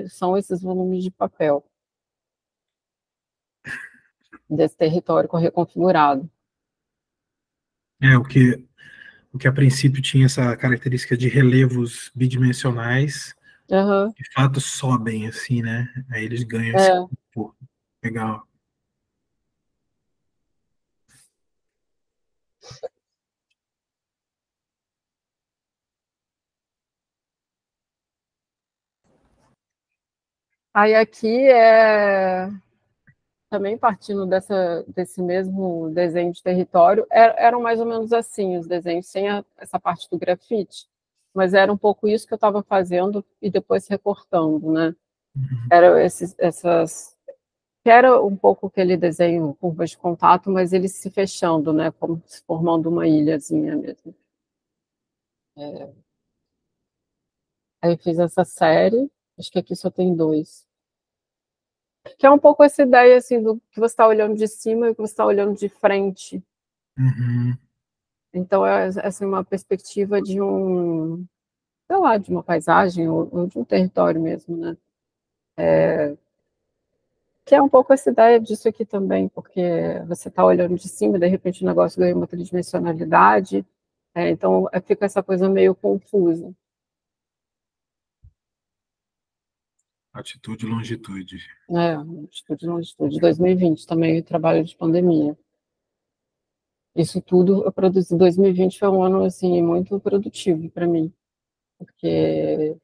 são esses volumes de papel desse território reconfigurado. O que a princípio tinha essa característica de relevos bidimensionais, de fato sobem, assim, né? Aí eles ganham esse corpo. Legal. Aí aqui também partindo desse mesmo desenho de território, eram mais ou menos assim os desenhos, sem essa parte do grafite, mas era um pouco isso que eu estava fazendo e depois recortando, né? Eram que era um pouco aquele desenho, curvas de contato, mas eles se fechando, né? Como se formando uma ilhazinha mesmo. Aí eu fiz essa série, acho que aqui só tem 2. Que é um pouco essa ideia, assim, do que você está olhando de cima e o que você está olhando de frente. Uhum. Então, é assim, uma perspectiva de sei lá, de uma paisagem ou de um território mesmo, né? Que é um pouco essa ideia disso aqui também, porque você está olhando de cima e, de repente, o negócio ganha uma tridimensionalidade, então fica essa coisa meio confusa. Atitude e longitude. Atitude e longitude. 2020 também, trabalho de pandemia. Isso tudo eu produzi. 2020 foi um ano, assim, muito produtivo para mim, porque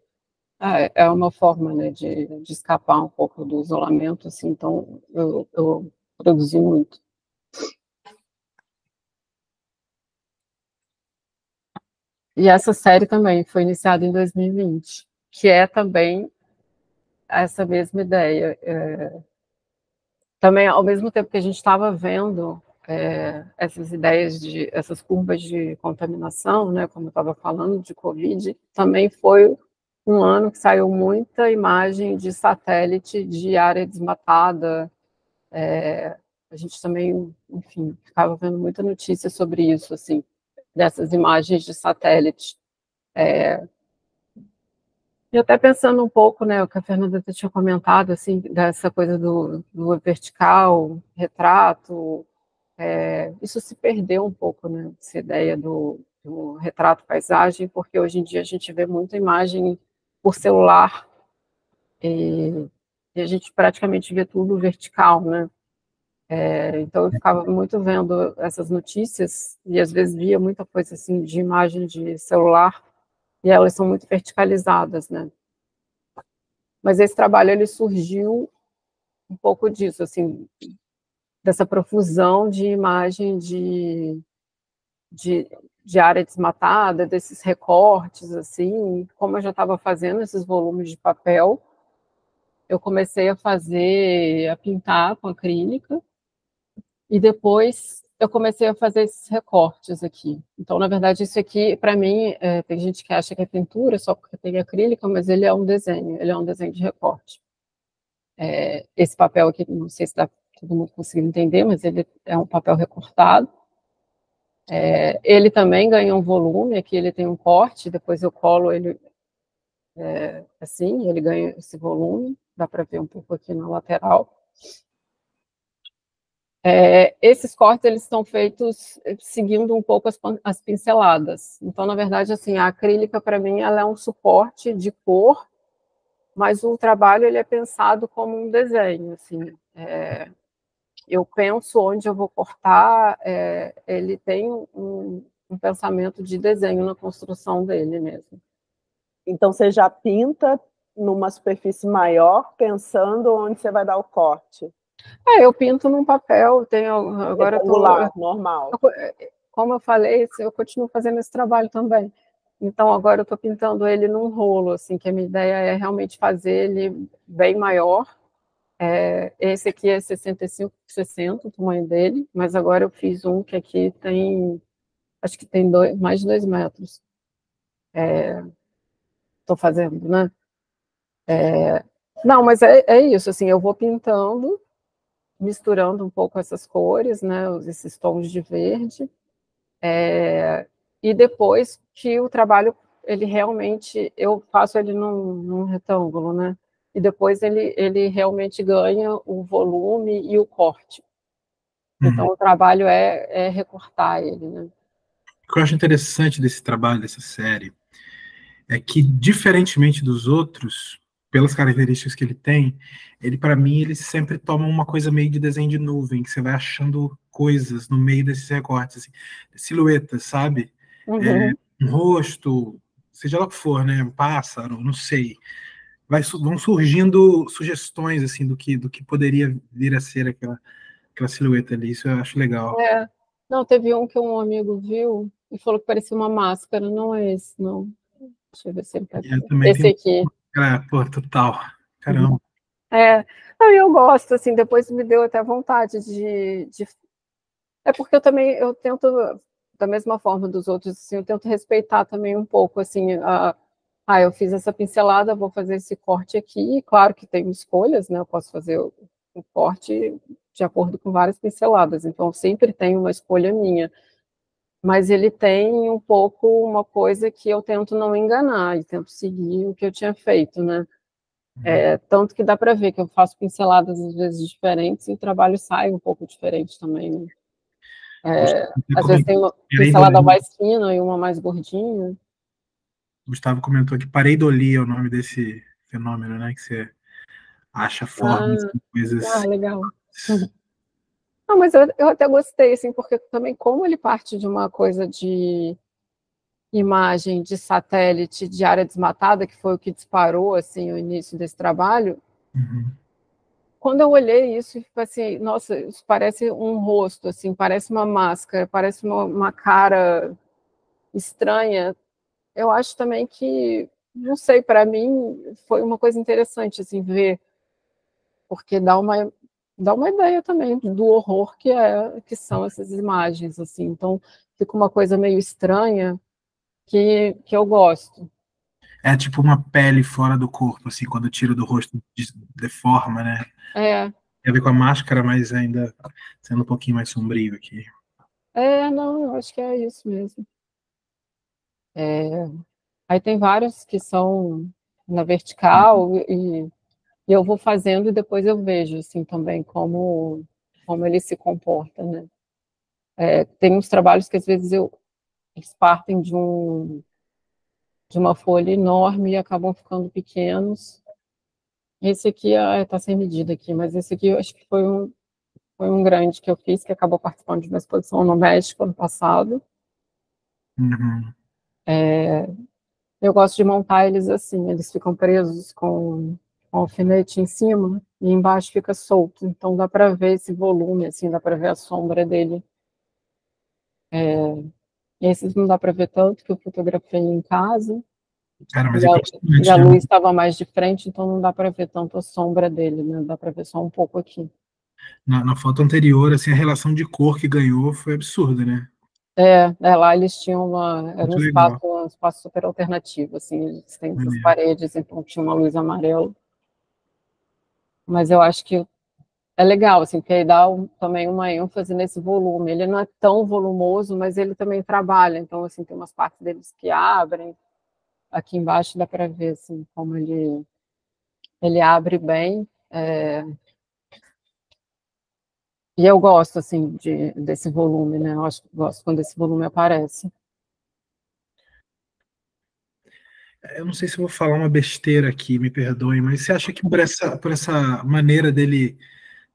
é uma forma, né, de escapar um pouco do isolamento, assim, então eu produzi muito. E essa série também foi iniciada em 2020, que é também essa mesma ideia. Também, ao mesmo tempo que a gente estava vendo essas ideias essas curvas de contaminação, né, como eu estava falando, de Covid, também foi um ano que saiu muita imagem de satélite de área desmatada. A gente também, enfim, ficava vendo muita notícia sobre isso, assim, dessas imagens de satélite. E até pensando um pouco, né, o que a Fernanda tinha comentado, assim, dessa coisa do vertical, retrato, isso se perdeu um pouco, né, essa ideia do retrato paisagem, porque hoje em dia a gente vê muita imagem por celular e a gente praticamente vê tudo vertical, né? Então eu ficava muito vendo essas notícias e às vezes via muita coisa assim de imagem de celular e elas são muito verticalizadas, né? Mas esse trabalho ele surgiu um pouco disso, assim, dessa profusão de imagem de, de área desmatada, desses recortes, assim, como eu já estava fazendo esses volumes de papel, eu comecei a pintar com acrílica, e depois eu comecei a fazer esses recortes aqui. Então, na verdade, isso aqui, para mim, tem gente que acha que é pintura só porque tem acrílica, mas ele é um desenho de recorte. Esse papel aqui, não sei se está todo mundo conseguindo entender, mas ele é um papel recortado. Ele também ganha um volume, aqui ele tem um corte, depois eu colo ele assim, ele ganha esse volume, dá para ver um pouco aqui na lateral. Esses cortes eles estão feitos seguindo um pouco as pinceladas. Então, na verdade, assim, a acrílica para mim ela é um suporte de cor, mas o trabalho ele é pensado como um desenho. Assim, eu penso onde eu vou cortar, ele tem um pensamento de desenho na construção dele mesmo. Então você já pinta numa superfície maior, pensando onde você vai dar o corte. Eu pinto num papel, agora retangular, normal. Como eu falei, eu continuo fazendo esse trabalho também. Então, agora eu estou pintando ele num rolo, assim, que a minha ideia é realmente fazer ele bem maior. Esse aqui é 65 por 60, o tamanho dele, mas agora eu fiz um que aqui tem, acho que tem mais de 2 metros. Estou fazendo, né? Não, mas é isso, assim, eu vou pintando, misturando um pouco essas cores, né, esses tons de verde, e depois que o trabalho, ele realmente, eu faço ele num retângulo, né, e depois ele realmente ganha o volume e o corte. Então, o trabalho é recortar ele, né. O que eu acho interessante desse trabalho, dessa série, é que, diferentemente dos outros, pelas características que ele tem, ele, para mim, ele sempre toma uma coisa meio de desenho de nuvem, que você vai achando coisas no meio desses recortes, assim, silhuetas, sabe? Uhum. Um rosto, seja lá o que for, né? Um pássaro, não sei. Vão surgindo sugestões, assim, do que poderia vir a ser aquela silhueta ali. Isso eu acho legal. É. Não, teve um que um amigo viu e falou que parecia uma máscara. Não é esse, não. Deixa eu ver se ele tá E eu aqui. também Esse tenho. aqui. Pô, total. Caramba. É. Não, eu gosto, assim, depois me deu até vontade de... É porque eu tento, da mesma forma dos outros, assim, eu tento respeitar também um pouco, assim, eu fiz essa pincelada, vou fazer esse corte aqui, claro que tem escolhas, né, eu posso fazer o corte de acordo com várias pinceladas, então sempre tem uma escolha minha, mas ele tem um pouco uma coisa que eu tento não enganar, e tento seguir o que eu tinha feito, né, tanto que dá para ver que eu faço pinceladas às vezes diferentes e o trabalho sai um pouco diferente também, né? Às vezes tem uma pincelada mais fina e uma mais gordinha. Gustavo comentou que pareidolia é o nome desse fenômeno, né? Que você acha formas, coisas. Legal. Não, mas eu até gostei, assim, porque também como ele parte de uma coisa de imagem de satélite de área desmatada, que foi o que disparou, assim, o início desse trabalho, Uhum. quando eu olhei isso, e falei assim, nossa, isso parece um rosto, assim, parece uma máscara, parece uma cara estranha. Eu acho também que, não sei, para mim foi uma coisa interessante, assim, ver, porque dá uma ideia também do horror que são essas imagens, assim. Então, fica uma coisa meio estranha que eu gosto. É tipo uma pele fora do corpo, assim, quando tira do rosto, deforma, né? É, Tem a ver com a máscara, mas ainda sendo um pouquinho mais sombrio aqui. não, eu acho que é isso mesmo. É, aí tem vários que são na vertical e eu vou fazendo e depois eu vejo, assim, também como ele se comporta, né? Tem uns trabalhos que às vezes eles partem de uma folha enorme e acabam ficando pequenos. Esse aqui está sem medida aqui, mas esse aqui eu acho que foi um grande que eu fiz, que acabou participando de uma exposição no México ano passado. Uhum. Eu gosto de montar eles assim, eles ficam presos com alfinete em cima e embaixo fica solto, então dá para ver esse volume, assim, dá para ver a sombra dele. E esses não dá para ver tanto, que eu fotografei em casa, Cara, mas e é e a impressionante, né? luz estava mais de frente, então não dá para ver tanto a sombra dele, né? Dá para ver só um pouco aqui. Na foto anterior, assim, a relação de cor que ganhou foi absurda, né? Lá eles tinham era Muito legal. um espaço super alternativo, assim, eles têm essas Maneiro. paredes, então tinha uma luz amarela. Mas eu acho que é legal, assim, porque aí dá também uma ênfase nesse volume. Ele não é tão volumoso, mas ele também trabalha. Então, assim, tem umas partes deles que abrem. Aqui embaixo dá para ver, assim, como ele abre bem. E eu gosto, assim, desse volume, né? Eu acho que gosto quando esse volume aparece. Eu não sei se eu vou falar uma besteira aqui, me perdoe, mas você acha que por essa maneira dele.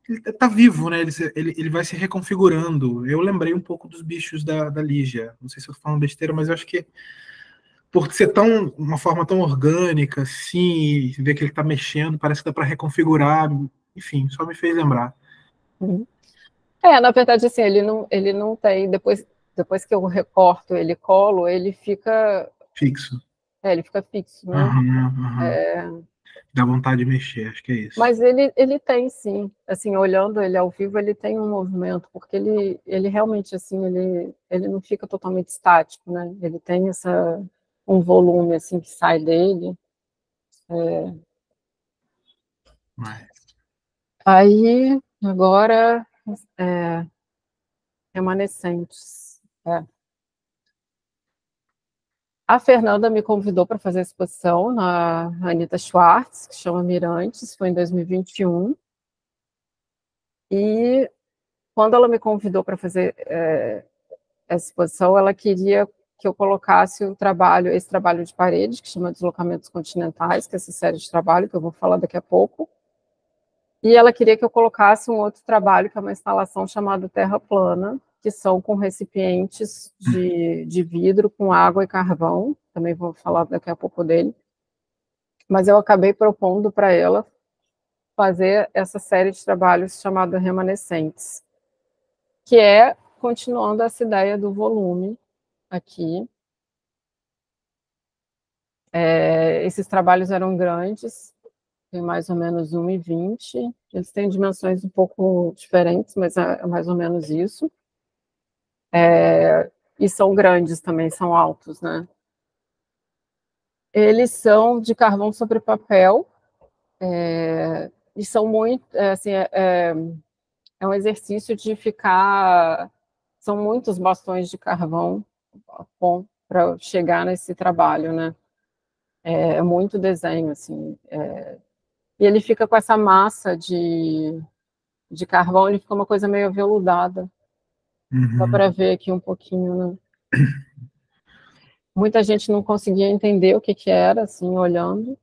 Ele tá vivo, né? Ele vai se reconfigurando. Eu lembrei um pouco dos bichos da Lígia. Não sei se eu tô falando besteira, mas eu acho que por ser uma forma tão orgânica, assim, e ver que ele tá mexendo, parece que dá para reconfigurar. Enfim, só me fez lembrar. Uhum. Na verdade, assim, ele não tem. Depois que eu recorto ele colo, Fixo. ele fica fixo, né? Aham, aham. Dá vontade de mexer, acho que é isso. Mas ele tem, sim. Assim, olhando ele ao vivo, ele tem um movimento, porque ele realmente, assim, ele não fica totalmente estático, né? Ele tem um volume, assim, que sai dele. Mas, Aí, agora, é, remanescentes. A Fernanda me convidou para fazer a exposição na Anita Schwartz, que chama Mirantes, foi em 2021. E quando ela me convidou para fazer essa exposição, ela queria que eu colocasse esse trabalho de parede, que chama Deslocamentos Continentais, que é essa série de trabalho que eu vou falar daqui a pouco, e ela queria que eu colocasse um outro trabalho, que é uma instalação chamada Terra Plana, que são com recipientes de vidro com água e carvão, também vou falar daqui a pouco dele, mas eu acabei propondo para ela fazer essa série de trabalhos chamada Remanescentes, que é continuando essa ideia do volume aqui. Esses trabalhos eram grandes, tem mais ou menos 1,20, eles têm dimensões um pouco diferentes, mas é mais ou menos isso. E são grandes também, são altos, né? Eles são de carvão sobre papel, e são muito, assim, é um exercício de ficar, são muitos bastões de carvão para chegar nesse trabalho, né? É muito desenho, assim, e ele fica com essa massa de carvão, ele fica uma coisa meio aveludada. Dá para ver aqui um pouquinho, né? Muita gente não conseguia entender o que era, assim, olhando.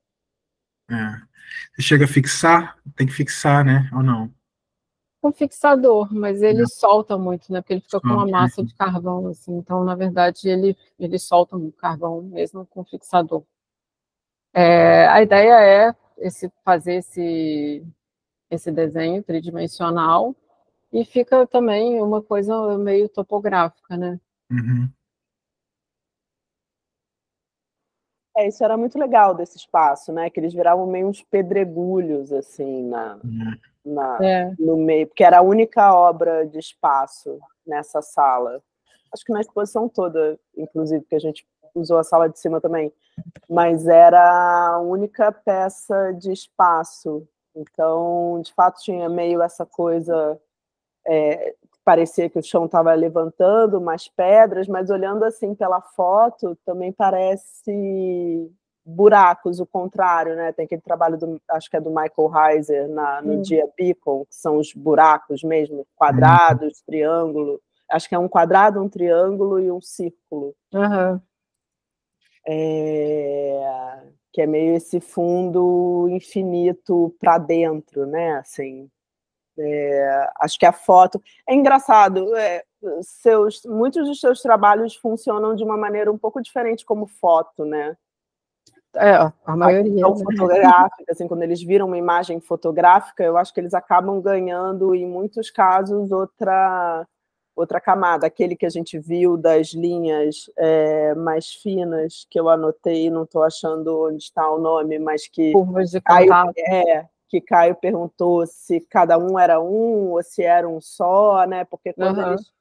Você chega a fixar? Tem que fixar, né? Ou não? Um fixador, mas ele solta muito, né? Porque ele fica com uma Solta, massa de carvão, assim. Então, na verdade, ele solta um carvão mesmo com fixador. A ideia é fazer esse desenho tridimensional e fica também uma coisa meio topográfica, né? Isso era muito legal desse espaço, né? Que eles viravam meio uns pedregulhos, assim, no meio, porque era a única obra de espaço nessa sala. Acho que na exposição toda, inclusive, que a gente usou a sala de cima também, mas era a única peça de espaço. Então, de fato, tinha meio essa coisa, parecia que o chão estava levantando umas pedras, mas olhando assim pela foto, também parece buracos, o contrário, né? Tem aquele trabalho, acho que é do Michael Heiser, no Dia Beacon, que são os buracos mesmo, quadrados, triângulo. Acho que é um quadrado, um triângulo e um círculo. Que é meio esse fundo infinito para dentro, né? Assim, acho que a foto... É engraçado, muitos dos seus trabalhos funcionam de uma maneira um pouco diferente como foto, né? A maioria. A fotográfica, assim, quando eles viram uma imagem fotográfica, eu acho que eles acabam ganhando, em muitos casos, outra camada. Aquele que a gente viu das linhas mais finas, que eu anotei, não estou achando onde está o nome, mas que... Curvas de contato. Que Caio perguntou se cada um era um ou se era um só, né? Porque quando eles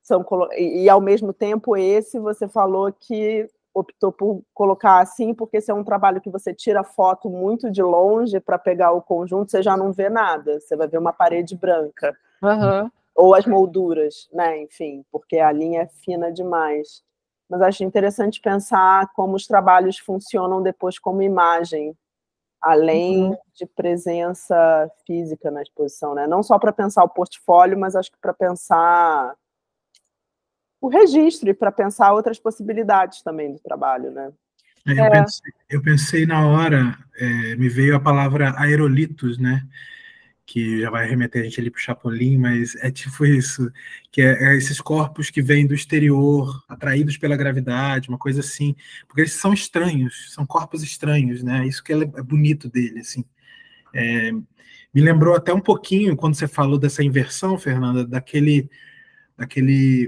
são... E, ao mesmo tempo, esse você falou que optou por colocar assim, porque esse é um trabalho que você tira foto muito de longe para pegar o conjunto, você já não vê nada, você vai ver uma parede branca. Ou as molduras, né? Enfim, porque a linha é fina demais. Mas acho interessante pensar como os trabalhos funcionam depois como imagem, além de presença física na exposição, né? Não só para pensar o portfólio, mas acho que para pensar o registro e para pensar outras possibilidades também do trabalho, né? Eu pensei na hora, me veio a palavra aerolitos, né? Que já vai remeter a gente ali para o Chapolin, mas é tipo isso, que é esses corpos que vêm do exterior, atraídos pela gravidade, uma coisa assim, porque eles são estranhos, são corpos estranhos, né? Isso que é bonito dele, assim. Me lembrou até um pouquinho, quando você falou dessa inversão, Fernanda, daquele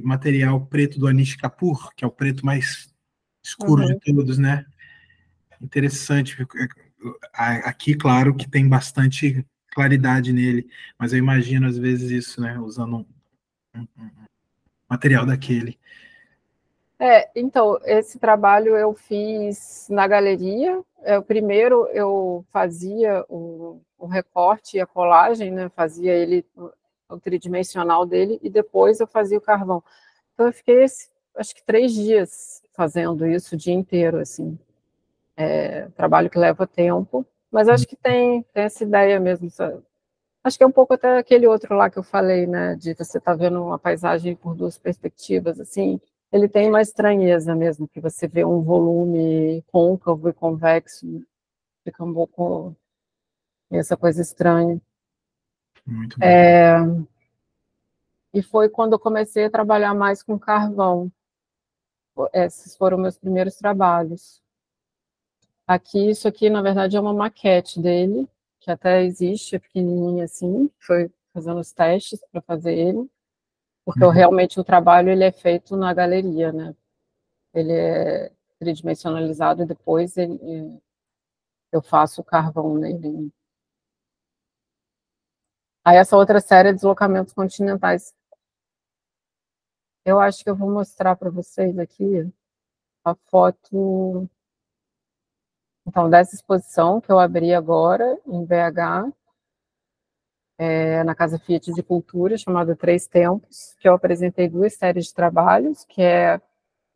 material preto do Anish Kapoor, que é o preto mais escuro de todos, né? Interessante. Aqui, claro, que tem bastante claridade nele, mas eu imagino, às vezes, isso, né? Usando um material daquele. Então, esse trabalho eu fiz na galeria. Primeiro eu fazia o recorte e a colagem, né? Fazia ele, o tridimensional dele, e depois eu fazia o carvão. Então eu fiquei, acho que 3 dias fazendo isso o dia inteiro, assim. Trabalho que leva tempo, mas acho que tem essa ideia mesmo, Acho que é um pouco até aquele outro lá que eu falei, né, de você estar vendo uma paisagem por duas perspectivas, assim, ele tem uma estranheza mesmo, que você vê um volume côncavo e convexo, fica um pouco essa coisa estranha. Muito bom. E foi quando eu comecei a trabalhar mais com carvão. Esses foram meus primeiros trabalhos. Aqui, isso aqui, na verdade, é uma maquete dele, que até existe, é pequenininha assim, foi fazendo os testes para fazer ele, porque realmente o trabalho ele é feito na galeria, né? Ele é tridimensionalizado e depois eu faço o carvão nele. Aí essa outra série é deslocamentos continentais. Eu acho que eu vou mostrar para vocês aqui a foto, então, dessa exposição que eu abri agora em BH, na Casa Fiat de Cultura, chamada Três Tempos, que eu apresentei 2 séries de trabalhos, que é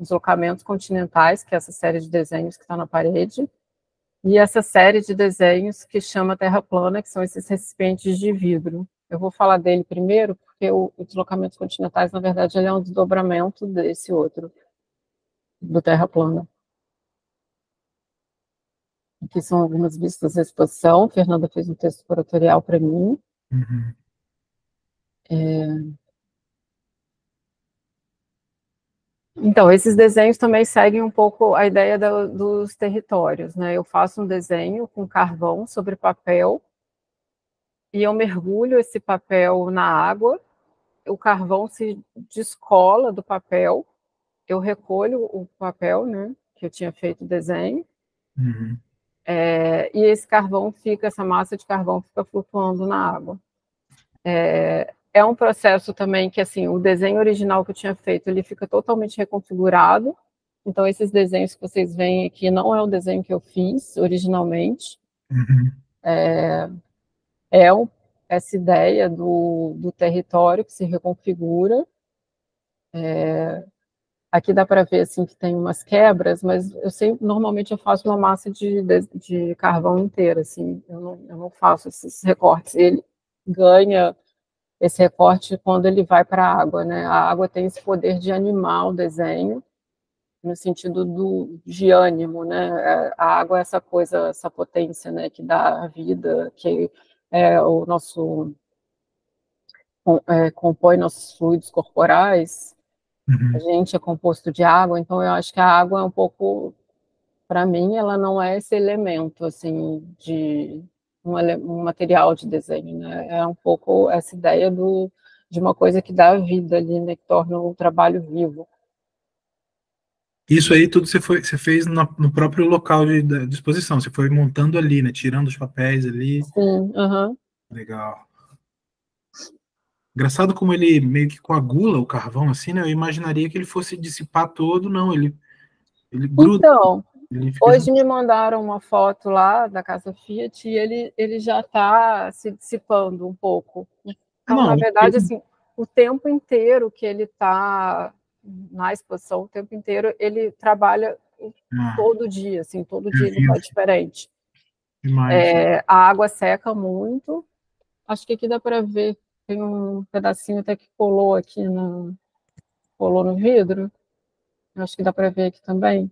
Deslocamentos Continentais, que é essa série de desenhos que está na parede, e essa série de desenhos que chama Terra Plana, que são esses recipientes de vidro. Eu vou falar dele primeiro, porque o Deslocamentos Continentais, na verdade, ele é um desdobramento desse outro, do Terra Plana. Aqui são algumas vistas da exposição. A Fernanda fez um texto curatorial para mim. Então, esses desenhos também seguem um pouco a ideia dos territórios, né? Eu faço um desenho com carvão sobre papel e eu mergulho esse papel na água, o carvão se descola do papel, eu recolho o papel, né, que eu tinha feito o desenho, e esse carvão fica, essa massa de carvão fica flutuando na água. É um processo também que, assim, o desenho original que eu tinha feito, ele fica totalmente reconfigurado. Então, esses desenhos que vocês veem aqui não é o desenho que eu fiz originalmente. Essa ideia do território que se reconfigura. Aqui dá para ver, assim, que tem umas quebras, mas normalmente eu faço uma massa de carvão inteira, assim. Eu não faço esses recortes. Ele ganha esse recorte quando ele vai para a água, né? A água tem esse poder de animar o desenho, no sentido de ânimo, né? A água é essa coisa, essa potência, né? Que dá a vida, que é o nosso compõe nossos fluidos corporais. A gente é composto de água, então eu acho que a água é um pouco, para mim, ela não é esse elemento assim de um material de desenho, né? É um pouco essa ideia de uma coisa que dá vida ali, né? Que torna o trabalho vivo. Isso aí tudo você fez no próprio local de exposição, você foi montando ali, né? Tirando os papéis ali. Sim, Legal. Engraçado como ele meio que coagula o carvão, assim, né? Eu imaginaria que ele fosse dissipar todo, não, ele gruda. Então, Ele fica hoje me mandaram uma foto lá da Casa Fiat e ele já está se dissipando um pouco. Então, Não, na verdade, assim, o tempo inteiro que ele está na exposição, o tempo inteiro ele trabalha todo dia, assim, todo dia ele está diferente. demais. A água seca muito. Acho que aqui dá para ver, tem um pedacinho até que colou aqui, colou no vidro. Acho que dá para ver aqui também.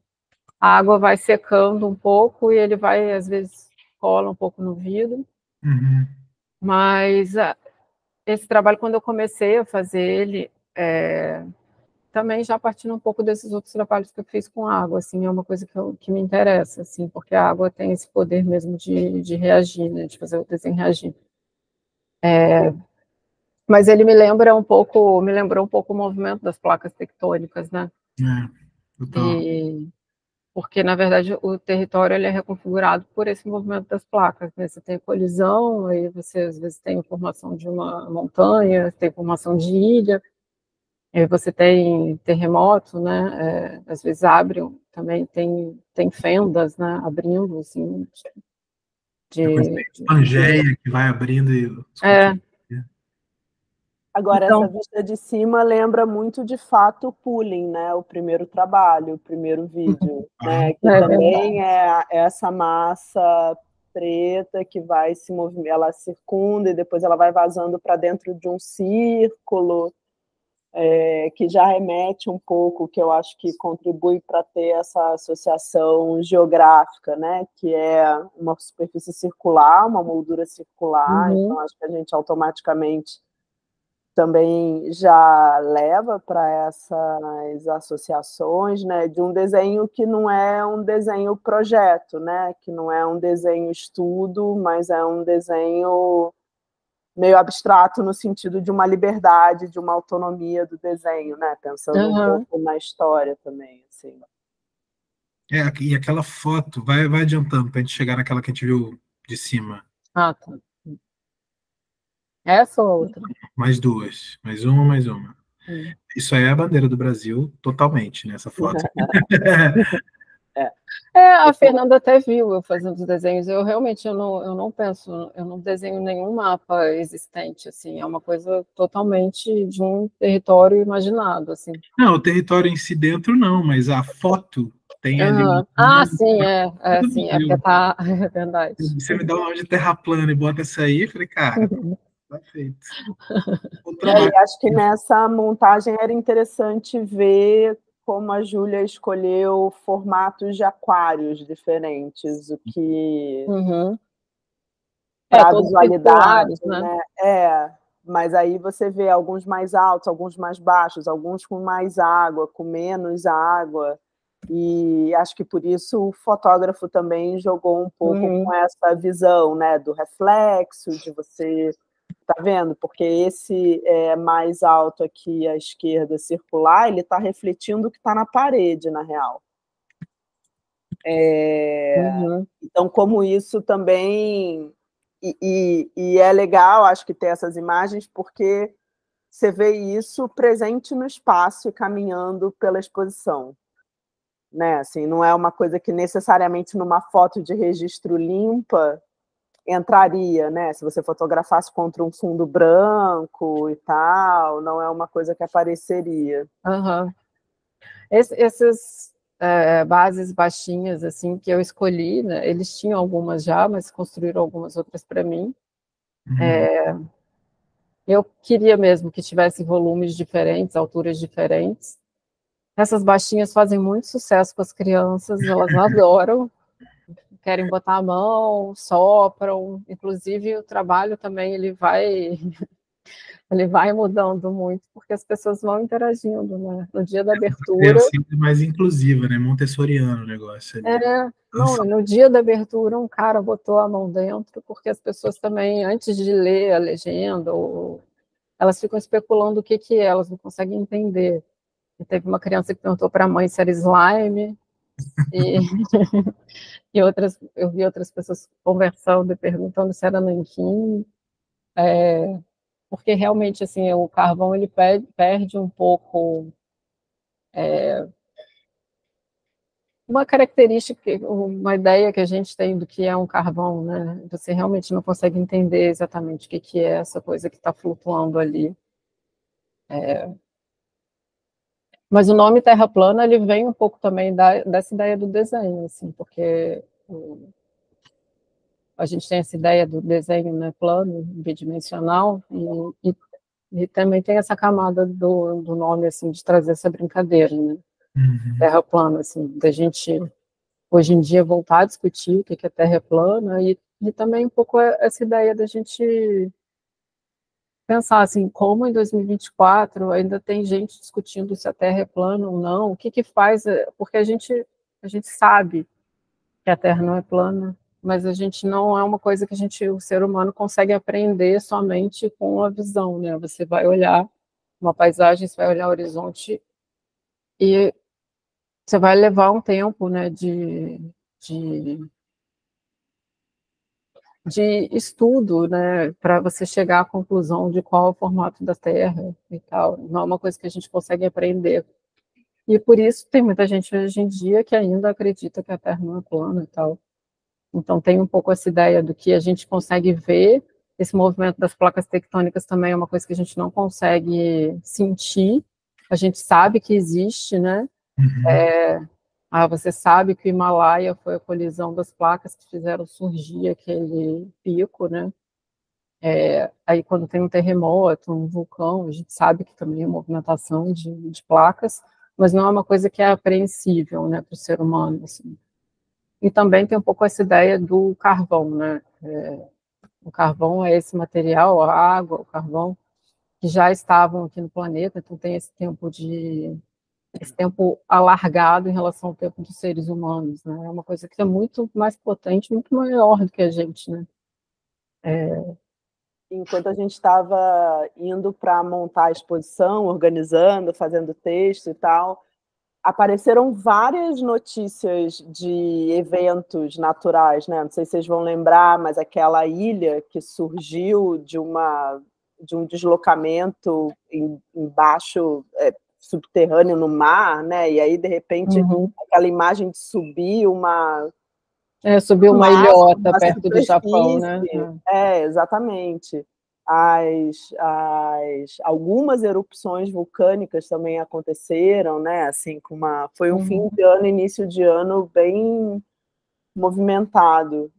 A água vai secando um pouco e ele vai, às vezes, cola um pouco no vidro. Mas esse trabalho, quando eu comecei a fazer ele, também já partindo um pouco desses outros trabalhos que eu fiz com água, assim, é uma coisa que me interessa, assim, porque a água tem esse poder mesmo de reagir, né, de fazer o desenho reagir. Mas ele me lembrou um pouco o movimento das placas tectônicas, né? Total. Porque, na verdade, o território ele é reconfigurado por esse movimento das placas, né? Você tem colisão, aí você, às vezes, tem formação de uma montanha, tem formação de ilha, aí você tem terremoto, né? Às vezes abre, também tem fendas, né? Abrindo, assim, Pangeia que vai abrindo e... Agora, Então, essa vista de cima lembra muito, de fato, o Pulling, né? O primeiro trabalho, o primeiro vídeo, né? Que também é essa massa preta que vai se movimentar, ela circunda e depois ela vai vazando para dentro de um círculo, que já remete um pouco, que eu acho que contribui para ter essa associação geográfica, né? Que é uma superfície circular, uma moldura circular, então acho que a gente automaticamente também já leva para essas associações, né, de um desenho que não é um desenho projeto, né, que não é um desenho estudo, mas é um desenho meio abstrato no sentido de uma liberdade, de uma autonomia do desenho, né, pensando um pouco na história também, assim. E aquela foto, vai adiantando para a gente chegar naquela que a gente viu de cima. Ah, tá. Essa ou outra? Mais duas. Mais uma, mais uma. Isso aí é a bandeira do Brasil, totalmente, nessa foto. A Fernanda até viu eu fazendo os desenhos. Eu realmente eu não penso, eu não desenho nenhum mapa existente, assim. É uma coisa totalmente de um território imaginado, assim. Não, o território em si dentro não, mas a foto tem ali. Sim, sim, é porque tá, é verdade. Você me dá o nome de terra plana e bota essa aí, eu falei, cara, tá feito. E acho que nessa montagem era interessante ver como a Júlia escolheu formatos de aquários diferentes, o que para a visualidade, né? Mas aí você vê alguns mais altos, alguns mais baixos, alguns com mais água, com menos água, e acho que por isso o fotógrafo também jogou um pouco com essa visão, né, do reflexo, de você... Tá vendo? Porque esse mais alto aqui à esquerda, circular, ele está refletindo o que está na parede, na real. Então, como isso também... E é legal, acho que ter essas imagens, porque você vê isso presente no espaço e caminhando pela exposição. Né? Assim, não é uma coisa que necessariamente numa foto de registro limpa entraria, né? Se você fotografasse contra um fundo branco e tal, não é uma coisa que apareceria. Essas bases baixinhas, assim, que eu escolhi, né? Eles tinham algumas já, mas construíram algumas outras para mim. Eu queria mesmo que tivesse volumes diferentes, alturas diferentes. Essas baixinhas fazem muito sucesso com as crianças, elas adoram. Querem botar a mão, sopram, inclusive o trabalho também ele vai mudando muito, porque as pessoas vão interagindo, né? No dia da abertura... É sempre mais inclusiva, né? Montessoriano o negócio. No dia da abertura um cara botou a mão dentro, porque as pessoas também, antes de ler a legenda, elas ficam especulando o que é, elas não conseguem entender. E teve uma criança que perguntou para a mãe se era slime, e... eu vi outras pessoas conversando e perguntando se era nanquim, porque realmente assim, o carvão ele perde um pouco uma característica, uma ideia que a gente tem do que é um carvão, né? Você realmente não consegue entender exatamente o que é essa coisa que está flutuando ali. Mas o nome Terra Plana ele vem um pouco também dessa ideia do desenho, assim, porque a gente tem essa ideia do desenho, né, plano, bidimensional, e também tem essa camada do nome, assim, de trazer essa brincadeira, né? Terra plana, assim, da gente, hoje em dia, voltar a discutir o que é terra plana, e também um pouco essa ideia da gente pensar, assim, como em 2024 ainda tem gente discutindo se a Terra é plana ou não, o que faz, porque a gente sabe que a Terra não é plana, mas a gente não é uma coisa que o ser humano consegue aprender somente com a visão, né? Você vai olhar uma paisagem, você vai olhar o horizonte e você vai levar um tempo, né, de estudo, né, para você chegar à conclusão de qual é o formato da Terra e tal. Não é uma coisa que a gente consegue aprender. E por isso tem muita gente hoje em dia que ainda acredita que a Terra não é plana e tal. Então tem um pouco essa ideia do que a gente consegue ver, esse movimento das placas tectônicas também é uma coisa que a gente não consegue sentir, a gente sabe que existe, né? Você sabe que o Himalaia foi a colisão das placas que fizeram surgir aquele pico, né? Aí quando tem um terremoto, um vulcão, a gente sabe que também é movimentação de placas, mas não é uma coisa que é apreensível, né, para o ser humano, assim. E também tem um pouco essa ideia do carvão, né? O carvão é esse material, a água, o carvão, que já estavam aqui no planeta, então tem esse tempo alargado em relação ao tempo dos seres humanos, né? É uma coisa que é muito mais potente, muito maior do que a gente, né? Enquanto a gente estava indo para montar a exposição, organizando, fazendo texto e tal, apareceram várias notícias de eventos naturais, né? Não sei se vocês vão lembrar, mas aquela ilha que surgiu de um deslocamento embaixo, subterrâneo no mar, né? E aí, de repente, aquela imagem de subir subiu uma ilhota perto do superfície. Japão, né? Exatamente. Algumas erupções vulcânicas também aconteceram, né? Assim, foi um fim de ano, início de ano bem movimentado.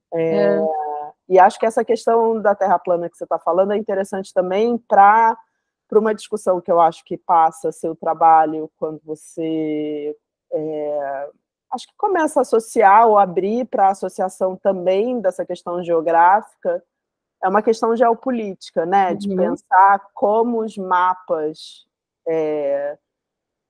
E acho que essa questão da Terra plana que você está falando é interessante também para uma discussão que eu acho que passa seu trabalho quando você acho que começa a associar ou abrir para a associação também dessa questão geográfica. É uma questão geopolítica, né? De pensar como os mapas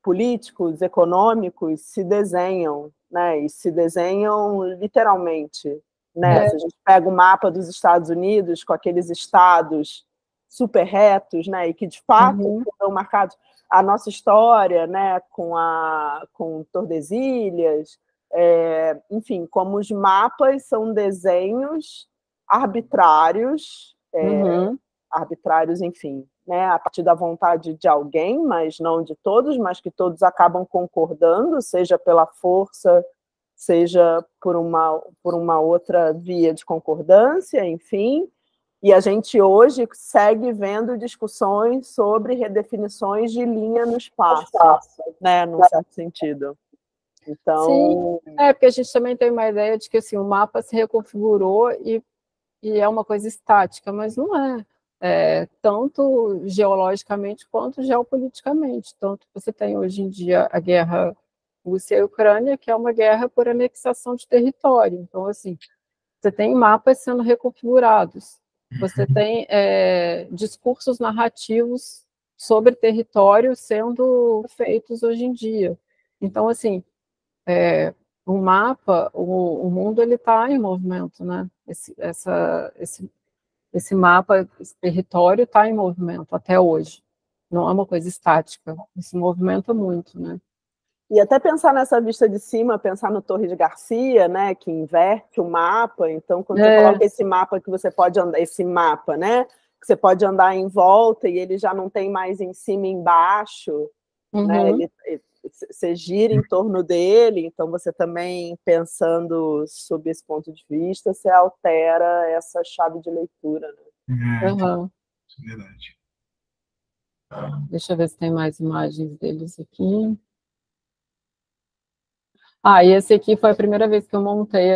políticos, econômicos se desenham, né? E se desenham literalmente, né? Se a gente pega o mapa dos Estados Unidos com aqueles estados super retos, né? E que de fato foram marcados a nossa história, né? Com Tordesilhas, enfim, como os mapas são desenhos arbitrários, enfim, né, a partir da vontade de alguém, mas não de todos, mas que todos acabam concordando, seja pela força, seja por uma outra via de concordância, enfim. E a gente hoje segue vendo discussões sobre redefinições de linha no espaço, né, num certo sentido. Então... Sim, porque a gente também tem uma ideia de que assim, o mapa se reconfigurou e é uma coisa estática, mas não é, tanto geologicamente quanto geopoliticamente. Tanto você tem hoje em dia a guerra Rússia e Ucrânia, que é uma guerra por anexação de território. Então, assim, você tem mapas sendo reconfigurados, você tem discursos narrativos sobre território sendo feitos hoje em dia. Então, assim, o mapa, o mundo ele está em movimento, né? Esse mapa, esse território está em movimento até hoje. Não é uma coisa estática. Se movimenta muito, né? E até pensar nessa vista de cima, pensar no Torres de Garcia, né, que inverte o mapa. Então, quando você coloca esse mapa que você pode andar, esse mapa, né, que você pode andar em volta e ele já não tem mais em cima e embaixo, né? Você gira em torno dele, então você também, pensando sob esse ponto de vista, você altera essa chave de leitura, né? É verdade. Deixa eu ver se tem mais imagens deles aqui. E esse aqui foi a primeira vez que eu montei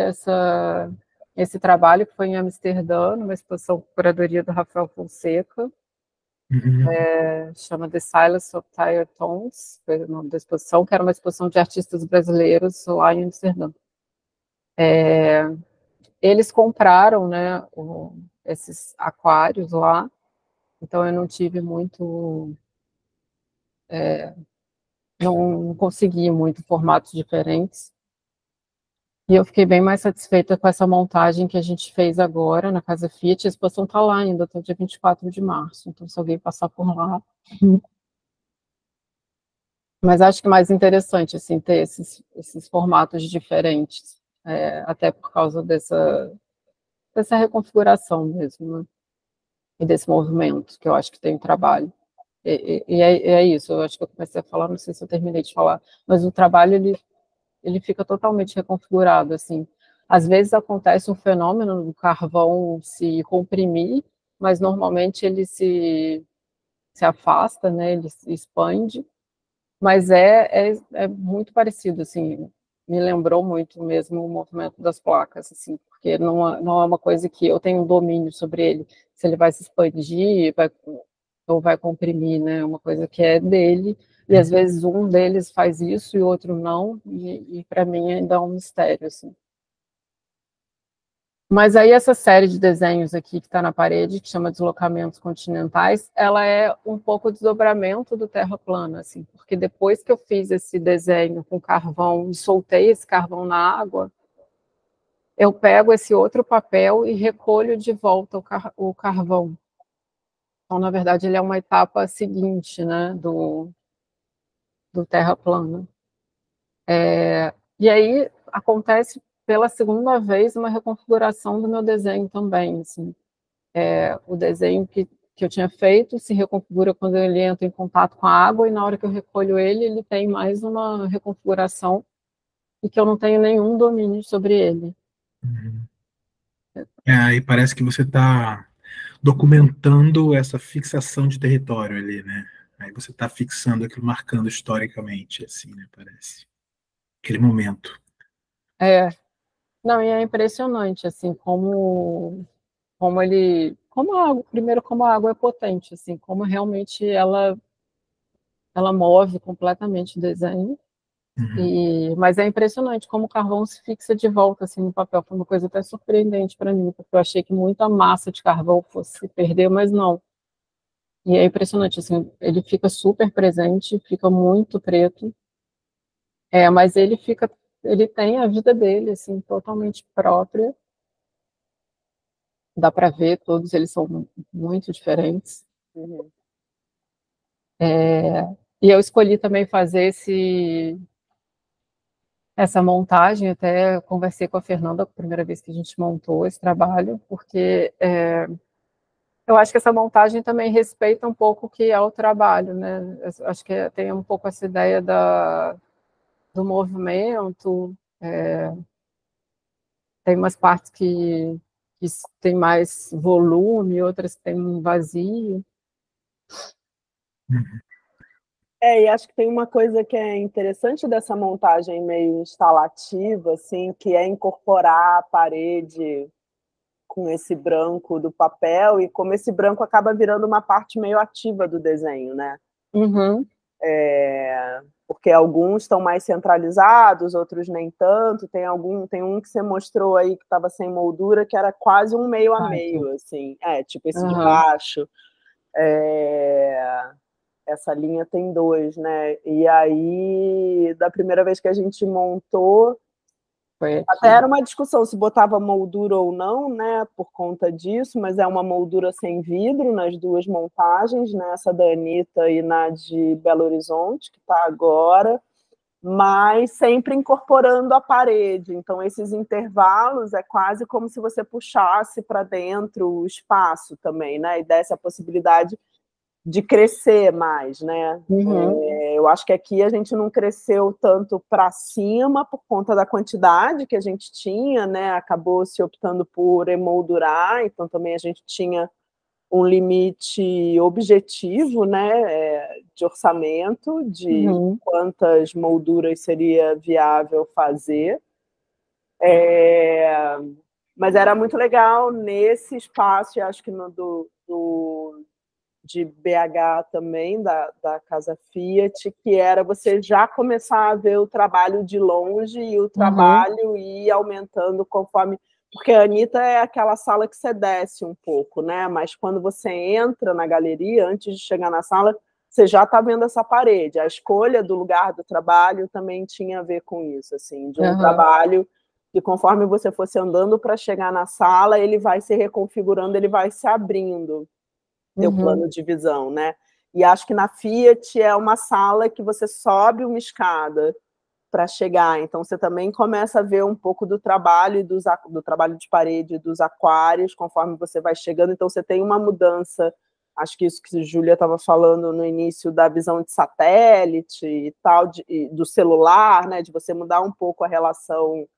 esse trabalho, que foi em Amsterdã, numa exposição de curadoria do Rafael Fonseca. Chama The Silence of Tired Tones, foi o nome da exposição, que era uma exposição de artistas brasileiros lá em Amsterdã. Eles compraram, né, esses aquários lá, então eu não tive muito... não consegui muito formatos diferentes. E eu fiquei bem mais satisfeita com essa montagem que a gente fez agora na Casa Fiat. A exposição está lá ainda, até o dia 24 de março, então se alguém passar por lá... Mas acho que mais interessante, assim, ter esses formatos diferentes, até por causa dessa reconfiguração mesmo, né? E desse movimento, que eu acho que tem trabalho. E é isso, eu acho que eu comecei a falar, não sei se eu terminei de falar, mas o trabalho, ele fica totalmente reconfigurado, assim. Às vezes acontece um fenômeno do carvão se comprimir, mas normalmente ele se afasta, né, ele se expande, mas é muito parecido, assim, me lembrou muito mesmo o movimento das placas, assim, porque não é uma coisa que eu tenho domínio sobre ele, se ele vai se expandir, ou vai comprimir, né? É uma coisa que é dele, e às vezes um deles faz isso e o outro não, e para mim ainda é um mistério, assim. Mas aí essa série de desenhos aqui que está na parede, que chama Deslocamentos Continentais, ela é um pouco desdobramento do Terra Plana, assim, porque depois que eu fiz esse desenho com carvão e soltei esse carvão na água, eu pego esse outro papel e recolho de volta o carvão. Então, na verdade, ele é uma etapa seguinte, né, do Terra Plana. E aí acontece pela segunda vez uma reconfiguração do meu desenho também, assim. O desenho que eu tinha feito se reconfigura quando ele entra em contato com a água, e na hora que eu recolho ele, ele tem mais uma reconfiguração e que eu não tenho nenhum domínio sobre ele. Uhum. Aí parece que você está documentando essa fixação de território ali, né? Aí você está fixando aquilo, marcando historicamente, assim, né? Parece. Aquele momento. É, não, e é impressionante, assim, como a água, primeiro como a água é potente, assim, como realmente ela move completamente o desenho. Uhum. Mas é impressionante como o carvão se fixa de volta assim no papel. Foi uma coisa até surpreendente para mim, porque eu achei que muita massa de carvão fosse se perder, mas não. E é impressionante, assim, ele fica super presente, fica muito preto, mas ele tem a vida dele, assim, totalmente própria. Dá para ver, todos eles são muito diferentes. Uhum. E eu escolhi também fazer essa montagem, até conversei com a Fernanda a primeira vez que a gente montou esse trabalho, porque eu acho que essa montagem também respeita um pouco o que é o trabalho, né? Eu acho que tem um pouco essa ideia do movimento, tem umas partes que tem mais volume, outras que tem um vazio. Uhum. E acho que tem uma coisa que é interessante dessa montagem meio instalativa, assim, que é incorporar a parede com esse branco do papel, e como esse branco acaba virando uma parte meio ativa do desenho, né? Uhum. Porque alguns estão mais centralizados, outros nem tanto. Tem um que você mostrou aí que estava sem moldura, que era quase um meio a meio, assim. Tipo esse de Uhum. baixo. Essa linha tem dois, né? E aí, da primeira vez que a gente montou, Foi até aqui. era uma discussão se botava moldura ou não, né? Por conta disso, mas é uma moldura sem vidro nas duas montagens, né? Essa da Anitta e na de Belo Horizonte, que está agora, mas sempre incorporando a parede. Então, esses intervalos é quase como se você puxasse para dentro o espaço também, né? E desse a possibilidade de crescer mais, né? Uhum. Eu acho que aqui a gente não cresceu tanto para cima por conta da quantidade que a gente tinha, né? Acabou se optando por emoldurar, então também a gente tinha um limite objetivo, né, de orçamento, de Uhum. quantas molduras seria viável fazer. Mas era muito legal nesse espaço, e acho que no de BH também, da Casa Fiat, que era você já começar a ver o trabalho de longe e o Uhum. trabalho ir aumentando conforme. Porque a Anitta é aquela sala que você desce um pouco, né? Mas quando você entra na galeria, antes de chegar na sala, você já está vendo essa parede. A escolha do lugar do trabalho também tinha a ver com isso, assim, de um Uhum. trabalho que conforme você fosse andando para chegar na sala, ele vai se reconfigurando, ele vai se abrindo teu Uhum. plano de visão, né? E acho que na Fiat é uma sala que você sobe uma escada para chegar, então você também começa a ver um pouco do trabalho do trabalho de parede dos aquários conforme você vai chegando, então você tem uma mudança, acho que isso que a Júlia estava falando no início da visão de satélite e tal, do celular, né, de você mudar um pouco a relação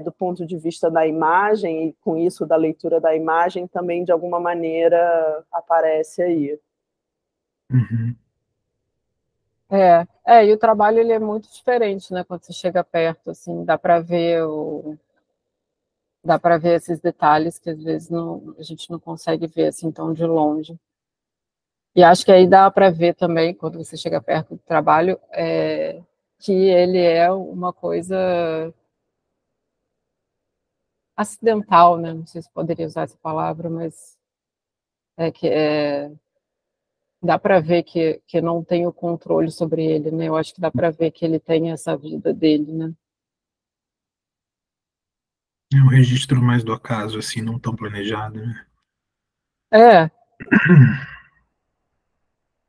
do ponto de vista da imagem, e com isso da leitura da imagem também, de alguma maneira, aparece aí. Uhum. E o trabalho ele é muito diferente, né? Quando você chega perto, assim, dá para ver esses detalhes que às vezes a gente não consegue ver assim tão de longe. E acho que aí dá para ver também, quando você chega perto do trabalho, que ele é uma coisa acidental, né? Não sei se poderia usar essa palavra, mas dá para ver que não tem o controle sobre ele, né? Eu acho que dá para ver que ele tem essa vida dele, né? É um registro mais do acaso, assim, não tão planejado, né? É,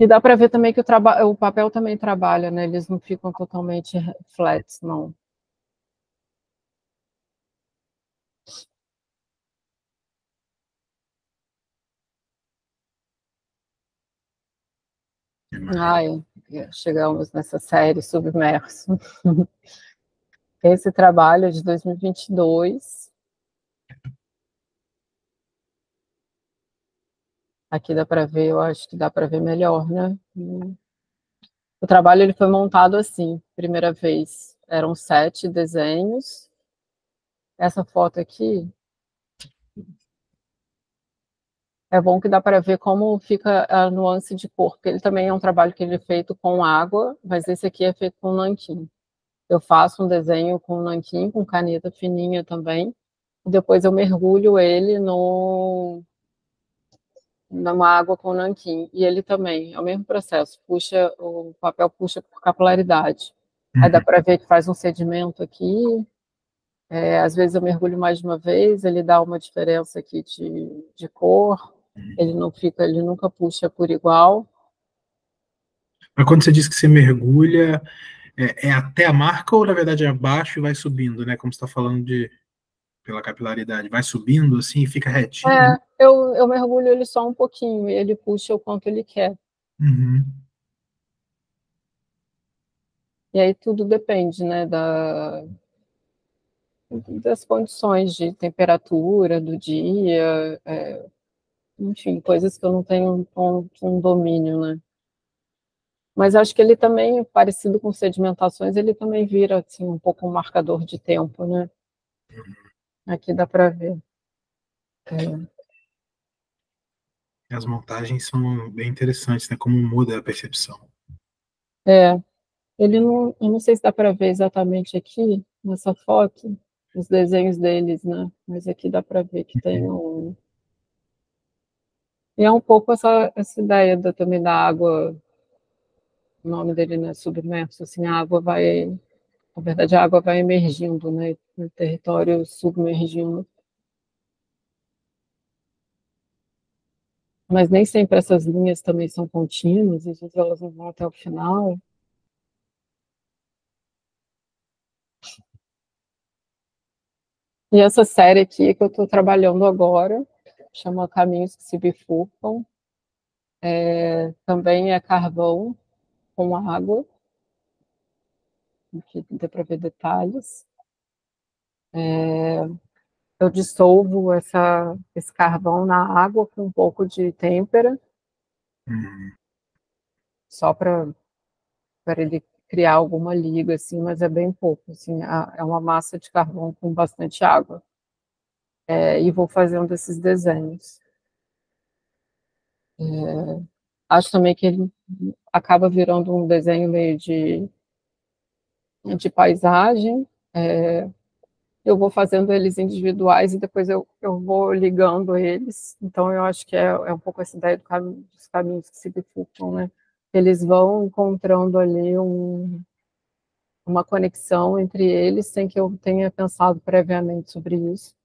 e dá para ver também que o papel também trabalha, né? Eles não ficam totalmente flats, não. Ai, chegamos nessa série Submerso. Esse trabalho é de 2022. Aqui dá para ver, eu acho que dá para ver melhor, né? O trabalho ele foi montado assim, primeira vez. Eram 7 desenhos. Essa foto aqui é bom que dá para ver como fica a nuance de cor, porque ele também é um trabalho que ele é feito com água, mas esse aqui é feito com nanquim. Eu faço um desenho com nanquim, com caneta fininha também, e depois eu mergulho ele numa água com nanquim. E ele também, é o mesmo processo, o papel puxa por capilaridade. Aí dá para ver que faz um sedimento aqui, às vezes eu mergulho mais de uma vez, ele dá uma diferença aqui de cor, ele nunca puxa por igual. Mas quando você diz que você mergulha, é até a marca ou na verdade é abaixo e vai subindo, né? Como você está falando pela capilaridade, vai subindo assim e fica retinho. Eu mergulho ele só um pouquinho, e ele puxa o quanto ele quer. Uhum. E aí tudo depende, né, das condições de temperatura do dia, enfim, coisas que eu não tenho um domínio, né. Mas acho que ele também, parecido com sedimentações, ele também vira assim, um pouco um marcador de tempo, né. Aqui dá para ver. As montagens são bem interessantes, né? Como muda a percepção. É, eu não sei se dá para ver exatamente aqui, nessa foto, os desenhos deles, né? Mas aqui dá para ver que tem um. E é um pouco essa ideia também da água, o nome dele, né? Submerso, assim, a água vai. Na verdade, a água vai emergindo, né? No território submergindo. Mas nem sempre essas linhas também são contínuas, às vezes elas não vão até o final. E essa série aqui que eu estou trabalhando agora, chama Caminhos que se Bifurcam, também é carvão com água, aqui dá para ver detalhes. Eu dissolvo esse carvão na água com um pouco de têmpera, Uhum. só para ele criar alguma liga, assim, mas é bem pouco. Assim, é uma massa de carvão com bastante água. E vou fazendo esses desenhos. Acho também que ele acaba virando um desenho meio de paisagem. Eu vou fazendo eles individuais e depois eu vou ligando eles. Então, eu acho que é um pouco essa ideia dos caminhos que se bifurcam, né? Eles vão encontrando ali uma conexão entre eles sem que eu tenha pensado previamente sobre isso.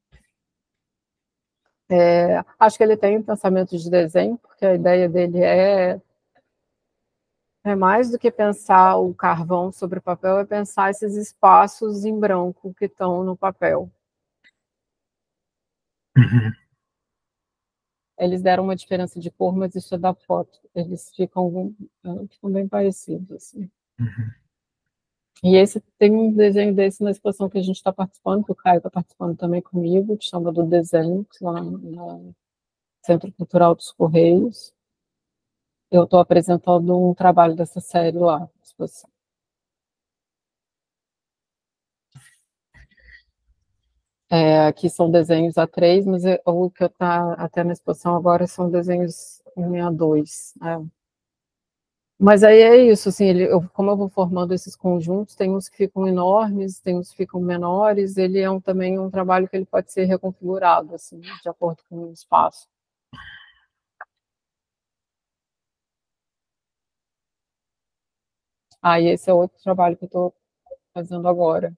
Acho que ele tem um pensamento de desenho, porque a ideia dele é mais do que pensar o carvão sobre o papel, é pensar esses espaços em branco que estão no papel. Uhum. Eles deram uma diferença de cor, mas isso é da foto. Eles ficam bem parecidos. Assim. Uhum. E tem um desenho desse na exposição que a gente está participando, que o Caio está participando também comigo, que chama do Desenho, lá no Centro Cultural dos Correios. Eu estou apresentando um trabalho dessa série lá, exposição. Aqui são desenhos A3, mas o que está até na exposição agora são desenhos em A2. Mas aí é isso, assim, como eu vou formando esses conjuntos, tem uns que ficam enormes, tem uns que ficam menores, ele é também um trabalho que ele pode ser reconfigurado, assim, de acordo com o espaço. E esse é outro trabalho que eu estou fazendo agora,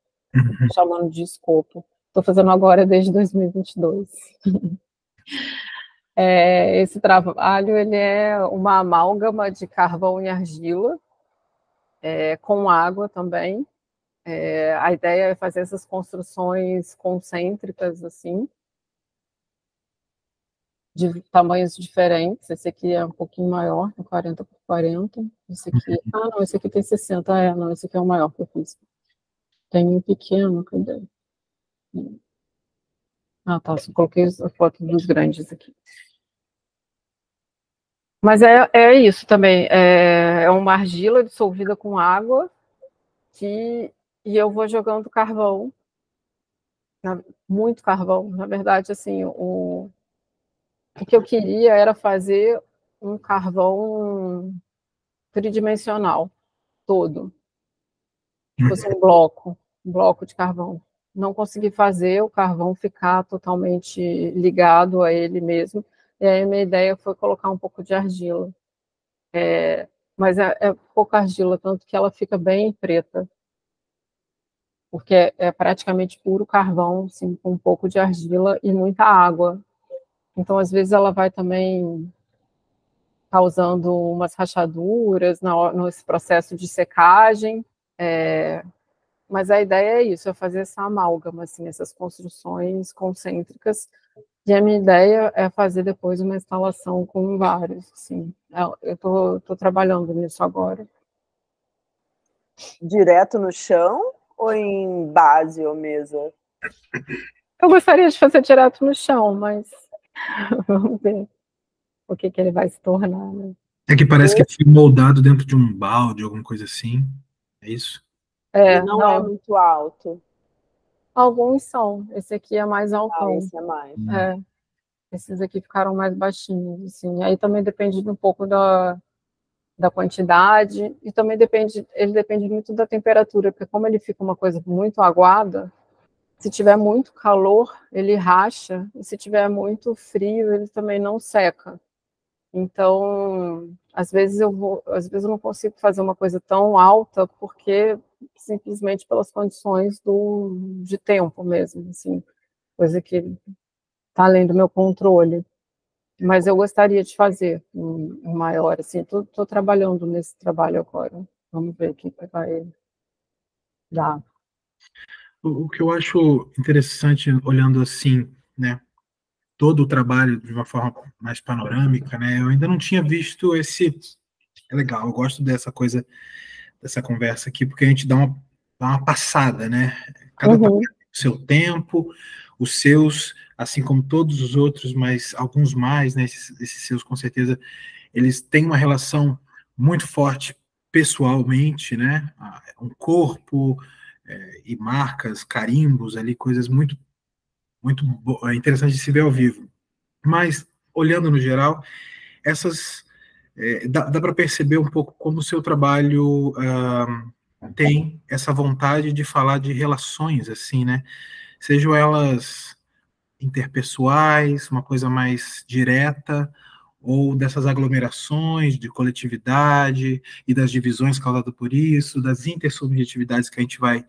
chamando de escopo. Estou fazendo agora desde 2022. Esse trabalho ele é uma amálgama de carvão e argila, com água também. A ideia é fazer essas construções concêntricas, assim, de tamanhos diferentes. Esse aqui é um pouquinho maior, 40 por 40. Esse aqui, não, esse aqui tem 60, não, esse aqui é o maior que eu fiz. Tem um pequeno, cadê? Tá, só coloquei a foto dos grandes aqui. Mas é isso também, é uma argila dissolvida com água, e eu vou jogando carvão, muito carvão, na verdade, assim, o que eu queria era fazer um carvão tridimensional, todo, fosse um bloco de carvão. Não consegui fazer o carvão ficar totalmente ligado a ele mesmo, e aí a minha ideia foi colocar um pouco de argila. Mas é pouca argila, tanto que ela fica bem preta, porque é praticamente puro carvão, assim, com um pouco de argila e muita água. Então, às vezes, ela vai também causando umas rachaduras nesse processo de secagem, mas a ideia é isso, é fazer essa amálgama, assim, essas construções concêntricas, e a minha ideia é fazer depois uma instalação com vários, assim. Eu estou trabalhando nisso agora. Direto no chão ou em base ou mesa? Eu gostaria de fazer direto no chão, mas vamos ver o que ele vai se tornar, né? É que parece que foi moldado dentro de um balde, alguma coisa assim. É isso? E não é muito alto. Alguns são. Esse aqui é mais altão. Esse é mais. Esses aqui ficaram mais baixinhos, assim. Aí também depende um pouco da quantidade, e também ele depende muito da temperatura, porque como ele fica uma coisa muito aguada, se tiver muito calor, ele racha, e se tiver muito frio, ele também não seca. Então, às vezes eu não consigo fazer uma coisa tão alta, porque simplesmente pelas condições de tempo mesmo, assim, coisa que está além do meu controle. Mas eu gostaria de fazer um maior, assim, estou trabalhando nesse trabalho agora. Vamos ver o que vai dar. O que eu acho interessante, olhando assim, né, todo o trabalho de uma forma mais panorâmica, né, eu ainda não tinha visto esse... É legal, eu gosto dessa coisa, dessa conversa aqui, porque a gente dá uma passada, né? Cada trabalho tem o seu tempo, os seus, assim como todos os outros, mas alguns mais, né? Esses seus, com certeza, eles têm uma relação muito forte pessoalmente, né? Um corpo e marcas, carimbos ali, coisas muito, muito interessantes de se ver ao vivo. Mas, olhando no geral, essas... dá para perceber um pouco como o seu trabalho tem essa vontade de falar de relações, assim, né? Sejam elas interpessoais, uma coisa mais direta, ou dessas aglomerações de coletividade e das divisões causadas por isso, das intersubjetividades que a gente vai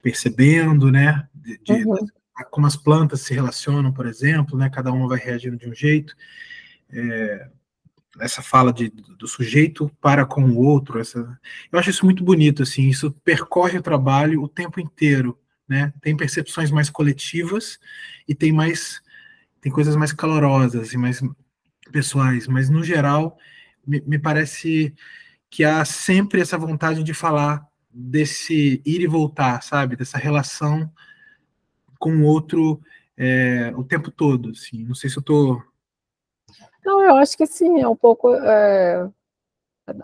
percebendo, né? Como as plantas se relacionam, por exemplo, né? Cada uma vai reagindo de um jeito. Essa fala do sujeito para com o outro, eu acho isso muito bonito, assim, isso percorre o trabalho o tempo inteiro, né? Tem percepções mais coletivas e tem coisas mais calorosas e mais pessoais, mas no geral me parece que há sempre essa vontade de falar desse ir e voltar, sabe? Dessa relação com o outro o tempo todo, assim. Não sei se eu estou... Não, eu acho que sim, é um pouco...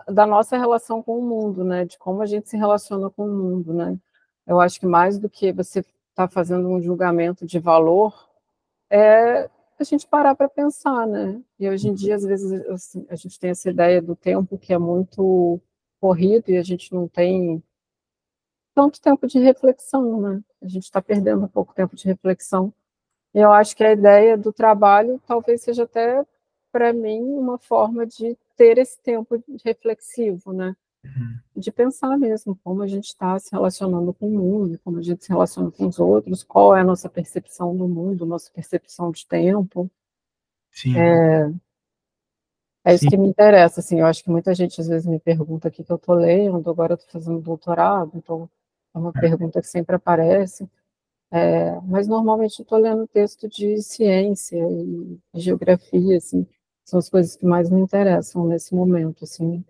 da nossa relação com o mundo, né? De como a gente se relaciona com o mundo, né? Eu acho que mais do que você estar fazendo um julgamento de valor, é a gente parar para pensar, né? E hoje em dia, às vezes, assim, a gente tem essa ideia do tempo que é muito corrido e a gente não tem tanto tempo de reflexão, né? A gente está perdendo um pouco tempo de reflexão. E eu acho que a ideia do trabalho talvez seja até, para mim, uma forma de ter esse tempo reflexivo, né? De pensar mesmo como a gente está se relacionando com o mundo, como a gente se relaciona com os outros, qual é a nossa percepção do mundo, nossa percepção de tempo. Sim, É isso sim. que me interessa, assim, eu acho que muita gente às vezes me pergunta o que eu estou lendo, agora eu estou fazendo doutorado, então é uma pergunta que sempre aparece, mas normalmente eu estou lendo texto de ciência e geografia, assim, são as coisas que mais me interessam nesse momento, assim,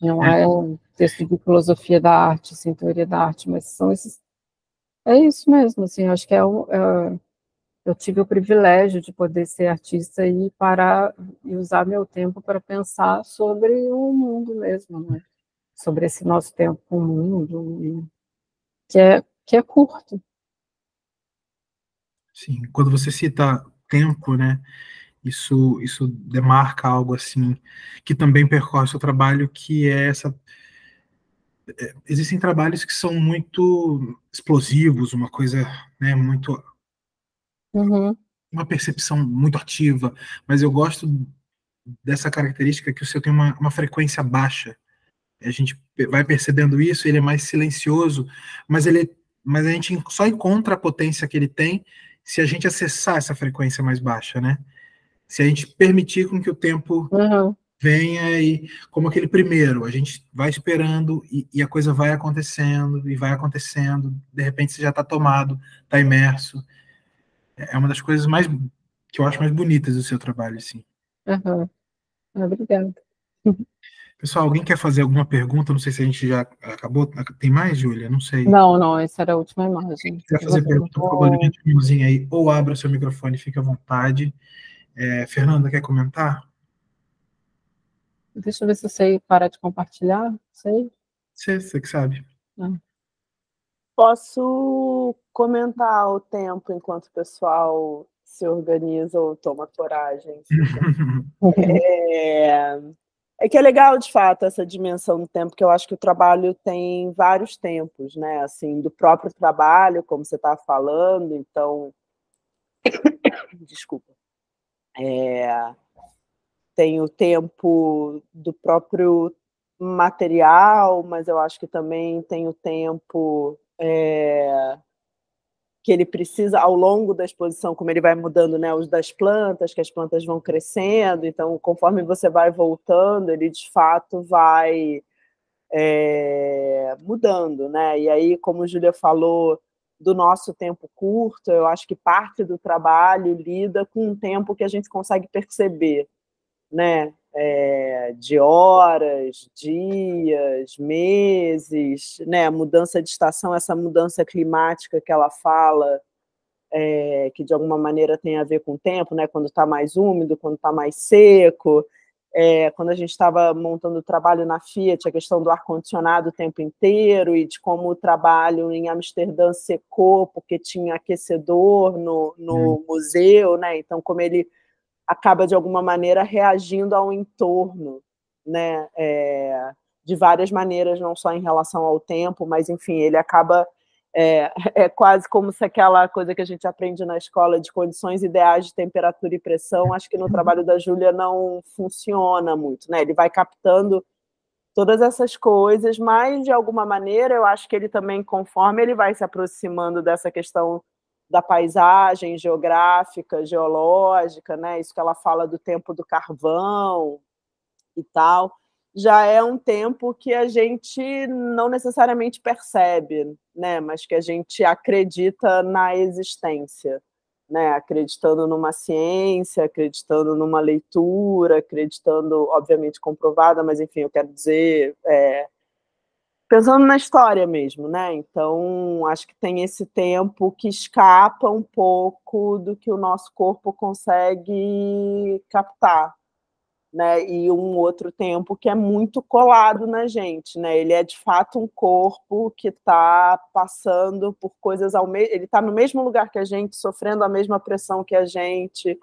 não é um texto de filosofia da arte, assim, teoria da arte, mas são esses, é isso mesmo, assim, eu acho que eu tive o privilégio de poder ser artista e parar e usar meu tempo para pensar sobre o mundo mesmo, né? Sobre esse nosso tempo com o mundo, que é curto. Sim, quando você cita tempo, né, isso demarca algo assim que também percorre o seu trabalho, que é essa. Existem trabalhos que são muito explosivos, uma coisa, né, muito, Uhum, uma percepção muito ativa, mas eu gosto dessa característica que o seu tem uma frequência baixa. A gente vai percebendo isso, ele é mais silencioso, mas a gente só encontra a potência que ele tem se a gente acessar essa frequência mais baixa, né? Se a gente permitir com que o tempo uhum, venha e, como aquele primeiro, a gente vai esperando e a coisa vai acontecendo, de repente você já está tomado, está imerso. É uma das coisas mais que eu acho mais bonitas do seu trabalho, assim. uhum. Obrigada. Pessoal, alguém quer fazer alguma pergunta? Não sei se a gente já acabou. Tem mais, Júlia? Não sei. Não, não, essa era a última imagem. Se quiser fazer Eu pergunta, por favor, vou... levante a mãozinha aí ou abra seu microfone, fique à vontade. Fernanda, quer comentar? Deixa eu ver se eu sei parar de compartilhar. Sei. Você que sabe. Ah. Posso comentar o tempo enquanto o pessoal se organiza ou toma coragem? É, é que é legal, de fato, essa dimensão do tempo, que eu acho que o trabalho tem vários tempos, né? Assim, do próprio trabalho, como você está falando, então, desculpa. Tem o tempo do próprio material, mas eu acho que também tem o tempo que ele precisa ao longo da exposição, como ele vai mudando, né, os das plantas, que as plantas vão crescendo, então conforme você vai voltando, ele de fato vai mudando, né? E aí, como a Júlia falou, do nosso tempo curto, eu acho que parte do trabalho lida com um tempo que a gente consegue perceber, né? De horas, dias, meses, né? A mudança de estação, essa mudança climática que ela fala, que de alguma maneira tem a ver com o tempo, né? Quando está mais úmido, quando está mais seco. Quando a gente estava montando o trabalho na Fiat, a questão do ar-condicionado o tempo inteiro e de como o trabalho em Amsterdã secou porque tinha aquecedor no museu, né? Então, como ele acaba, de alguma maneira, reagindo ao entorno, né? De várias maneiras, não só em relação ao tempo, mas, enfim, ele acaba... quase como se aquela coisa que a gente aprende na escola de condições ideais de temperatura e pressão, acho que no trabalho da Júlia não funciona muito, né? Ele vai captando todas essas coisas, mas, de alguma maneira, eu acho que ele também, conforme ele vai se aproximando dessa questão da paisagem geográfica, geológica, né? Isso que ela fala do tempo do carvão e tal, já é um tempo que a gente não necessariamente percebe, né? Mas que a gente acredita na existência, né? Acreditando numa ciência, acreditando numa leitura, acreditando, obviamente, comprovada, mas, enfim, eu quero dizer, pensando na história mesmo, né? Então, acho que tem esse tempo que escapa um pouco do que o nosso corpo consegue captar, né? E um outro tempo que é muito colado na gente, né? Ele é de fato um corpo que está passando por coisas ele está no mesmo lugar que a gente, sofrendo a mesma pressão que a gente,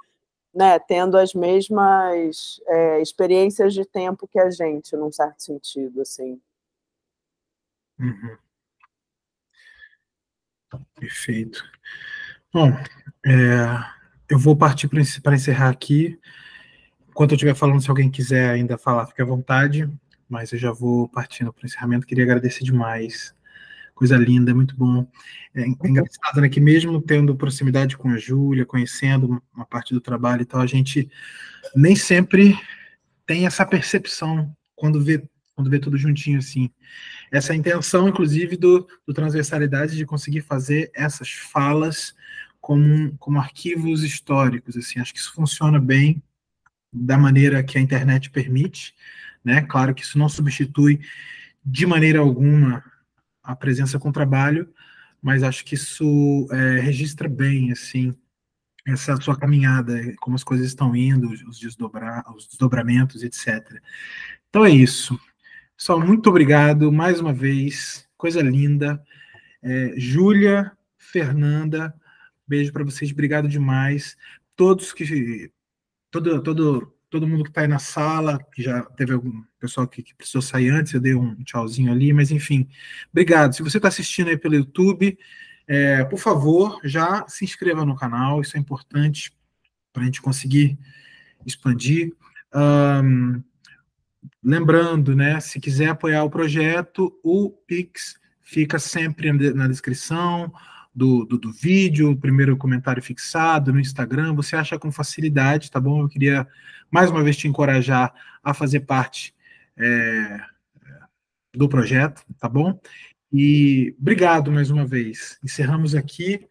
né? Tendo as mesmas experiências de tempo que a gente, num certo sentido, assim. Uhum. Perfeito. Bom, eu vou partir para encerrar aqui. Enquanto eu estiver falando, se alguém quiser ainda falar, fique à vontade, mas eu já vou partindo para o encerramento. Queria agradecer demais. Coisa linda, muito bom. É engraçado, né, que mesmo tendo proximidade com a Júlia, conhecendo uma parte do trabalho e tal, a gente nem sempre tem essa percepção quando vê tudo juntinho assim. Essa é a intenção, inclusive, do Transversalidade, de conseguir fazer essas falas como arquivos históricos. Assim, acho que isso funciona bem da maneira que a internet permite, né? Claro que isso não substitui de maneira alguma a presença com o trabalho, mas acho que isso registra bem, assim, essa sua caminhada, como as coisas estão indo, os desdobramentos, etc. Então é isso. Pessoal, muito obrigado mais uma vez, coisa linda. Júlia, Fernanda, beijo para vocês, obrigado demais. Todos que todo mundo que está aí na sala, que já teve algum pessoal que precisou sair antes, eu dei um tchauzinho ali, mas enfim, obrigado. Se você está assistindo aí pelo YouTube, por favor, já se inscreva no canal, isso é importante para a gente conseguir expandir. Lembrando, né, se quiser apoiar o projeto, o Pix fica sempre na descrição do vídeo, o primeiro comentário fixado no Instagram, você acha com facilidade, tá bom? Eu queria mais uma vez te encorajar a fazer parte do projeto, tá bom? E obrigado mais uma vez. Encerramos aqui.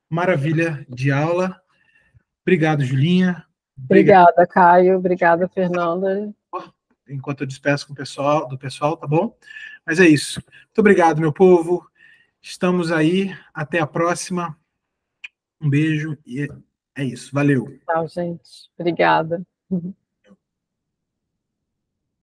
Maravilha de aula. Obrigado, Julinha. Obrigada, Caio. Obrigada, Fernanda. Enquanto eu despeço com do pessoal, tá bom? Mas é isso. Muito obrigado, meu povo. Estamos aí. Até a próxima. Um beijo e é isso. Valeu. Tchau, gente. Obrigada.